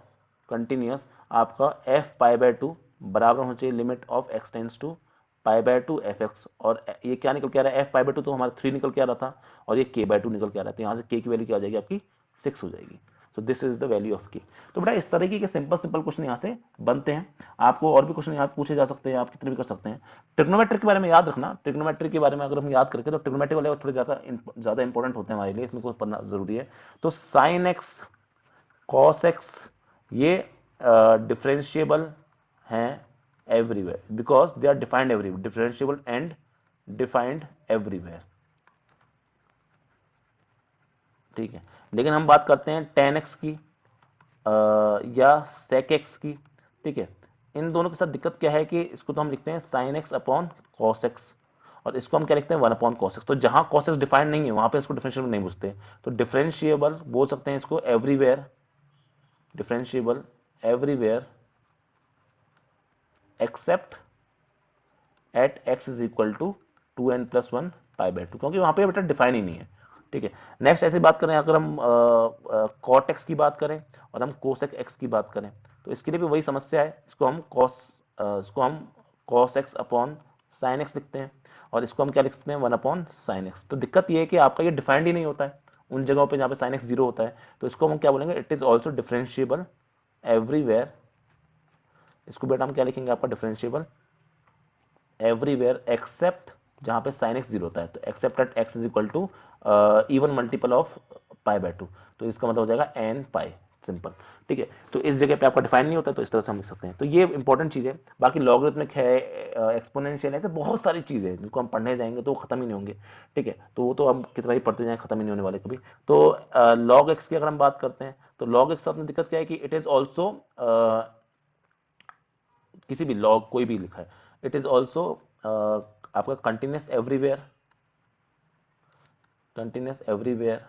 कंटिन्यूस आपका एफ पाई बाय 2 बराबर होना चाहिए limit of x tends to pi by 2 f x. और ये क्या निकल के आ रहा है, एफ पाई बाय 2 तो हमारा 3 निकल के आ रहा था, और ये के बाय 2 निकल के आ रहा है। तो यहाँ से के की वैल्यू क्या आ जाएगी आपकी 6 हो जाएगी। So this is the value of के। तो बेटा इस तरीके के सिंपल सिंपल क्वेश्चन यहाँ से बनते हैं। आपको और भी क्वेश्चन यहाँ पूछे जा सकते हैं, आप कितने भी कर सकते हैं। ट्रिग्नोमेट्री के बारे में याद रखना, ट्रिग्नोमेट्री के बारे में अगर हम याद करके, तो ट्रिग्नोमेट्री वाले थोड़े ज्यादा इंपॉर्टेंट होते हैं हमारे लिए, इसमें कुछ पढ़ना जरूरी है। तो साइन एक्स कॉस एक्स ये डिफरेंशिएबल हैं everywhere, because they are defined everywhere, differentiable and defined everywhere, ठीक है। लेकिन हम बात करते हैं tan x की या sec x की, ठीक है। इन दोनों के साथ दिक्कत क्या है कि इसको तो हम लिखते हैं sin x upon cos x, और इसको हम क्या लिखते हैं 1 अपॉन cos x। तो जहां cos x डिफाइंड नहीं है वहां पे इसको डिफरेंशिएबल नहीं पूछते, तो डिफरेंशिएबल बोल सकते हैं इसको everywhere, differentiable everywhere except at x is equal to 2n+1 pi by 2, क्योंकि वहां पे बेटा डिफाइन ही नहीं है, ठीक है। नेक्स्ट ऐसी बात करें, अगर हम कॉट एक्स की बात करें और हम कोसेक एक्स की बात करें, तो इसके लिए भी वही समस्या है, इसको हम cos x upon sin x लिखते हैं, और इसको हम क्या लिख सकते हैं 1 अपॉन साइन एक्स। तो दिक्कत ये है कि आपका ये डिफाइंड ही नहीं होता है उन जगहों पे जहां पे sin x 0 होता है, तो इसको हम क्या बोलेंगे, it is also differentiable everywhere. इसको बेटा हम क्या लिखेंगे, आपका डिफरेंशिएबल एवरीवेयर एक्सेप्ट जहां पे sin x 0 होता है, तो except at x is equal to even multiple of pi by 2, तो इसका मतलब हो जाएगा n पाई, सिंपल। ठीक है, तो इस जगह पे आपका डिफाइन नहीं होता, तो इस तरह से हम लिख सकते हैं। तो ये इंपॉर्टेंट चीज है। बाकी लॉगरिथमिक है, एक्सपोनेंशियल है, ऐसे बहुत सारी चीजें हैं जिनको हम पढ़ने जाएंगे तो खत्म ही नहीं होंगे। ठीक है, तो वो तो हम कितना ही पढ़ते जाएं खत्म ही नहीं होने वाले कभी। तो लॉग एक्स की अगर हम बात करते हैं, तो लॉग एक्स साथ में दिक्कत क्या है कि इट इज ऑल्सो, किसी भी लॉग कोई भी लिखा है, इट इज ऑल्सो आपका continuous everywhere, continuous everywhere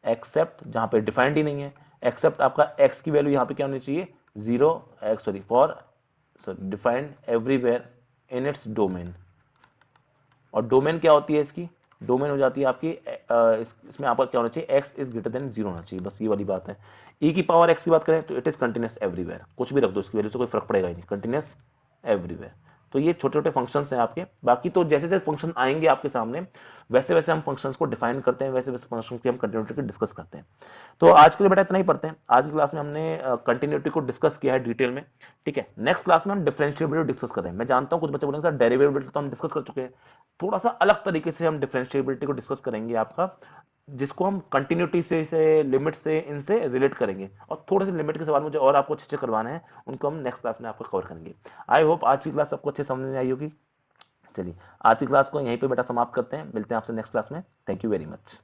except जहां पे डिफाइंड ही नहीं है, एक्सेप्ट आपका x की वैल्यू यहां पे क्या होनी चाहिए, 0, sorry for, sorry defined everywhere in its domain. और डोमेन क्या होती है इसकी, डोमेन हो जाती है आपकी इसमें आपका क्या होना चाहिए, x इज ग्रेटर देन 0 होना चाहिए, बस ये वाली बात है। e की पावर x की बात करें तो इट इज कंटिन्यूस एवरीवेयर, कुछ भी रख दो इसकी वैल्यू से कोई फर्क पड़ेगा ही नहीं, कंटिन्यूस एवरीवेयर। तो ये छोटे छोटे फंक्शंस हैं आपके। बाकी तो जैसे जैसे फंक्शन आएंगे आपके सामने, वैसे वैसे हम फंक्शंस को डिफाइन करते हैं, वैसे वैसे फंक्शन की हम कंटिन्यूटी को डिस्कस करते हैं। तो आज के लिए बेटा इतना ही पढ़ते हैं। आज की क्लास में हमने कंटिन्यूटी को डिस्कस किया है डिटेल में। ठीक है, नेक्स्ट क्लास में हम डिफरेंशिएबिलिटी डिस्कस कर रहे हैं। मैं जानता हूं कुछ बच्चे बोलेंगे सर डेरिवेबिलिटी तो हम डिस्कस कर चुके हैं, थोड़ा सा अलग तरीके से हम डिफरेंशिएबिलिटी को डिस्कस करेंगे आपका, जिसको हम कंटिन्यूटी से लिमिट से इनसे रिलेट करेंगे, और थोड़े से लिमिट के सवाल मुझे और आपको अच्छे से करवाने हैं, उनको हम नेक्स्ट क्लास में आपको कवर करेंगे। आई होप आज की क्लास आपको अच्छे समझ में आई होगी। चलिए आज की क्लास को यहीं पे बेटा समाप्त करते हैं, मिलते हैं आपसे नेक्स्ट क्लास में। Thank you very much.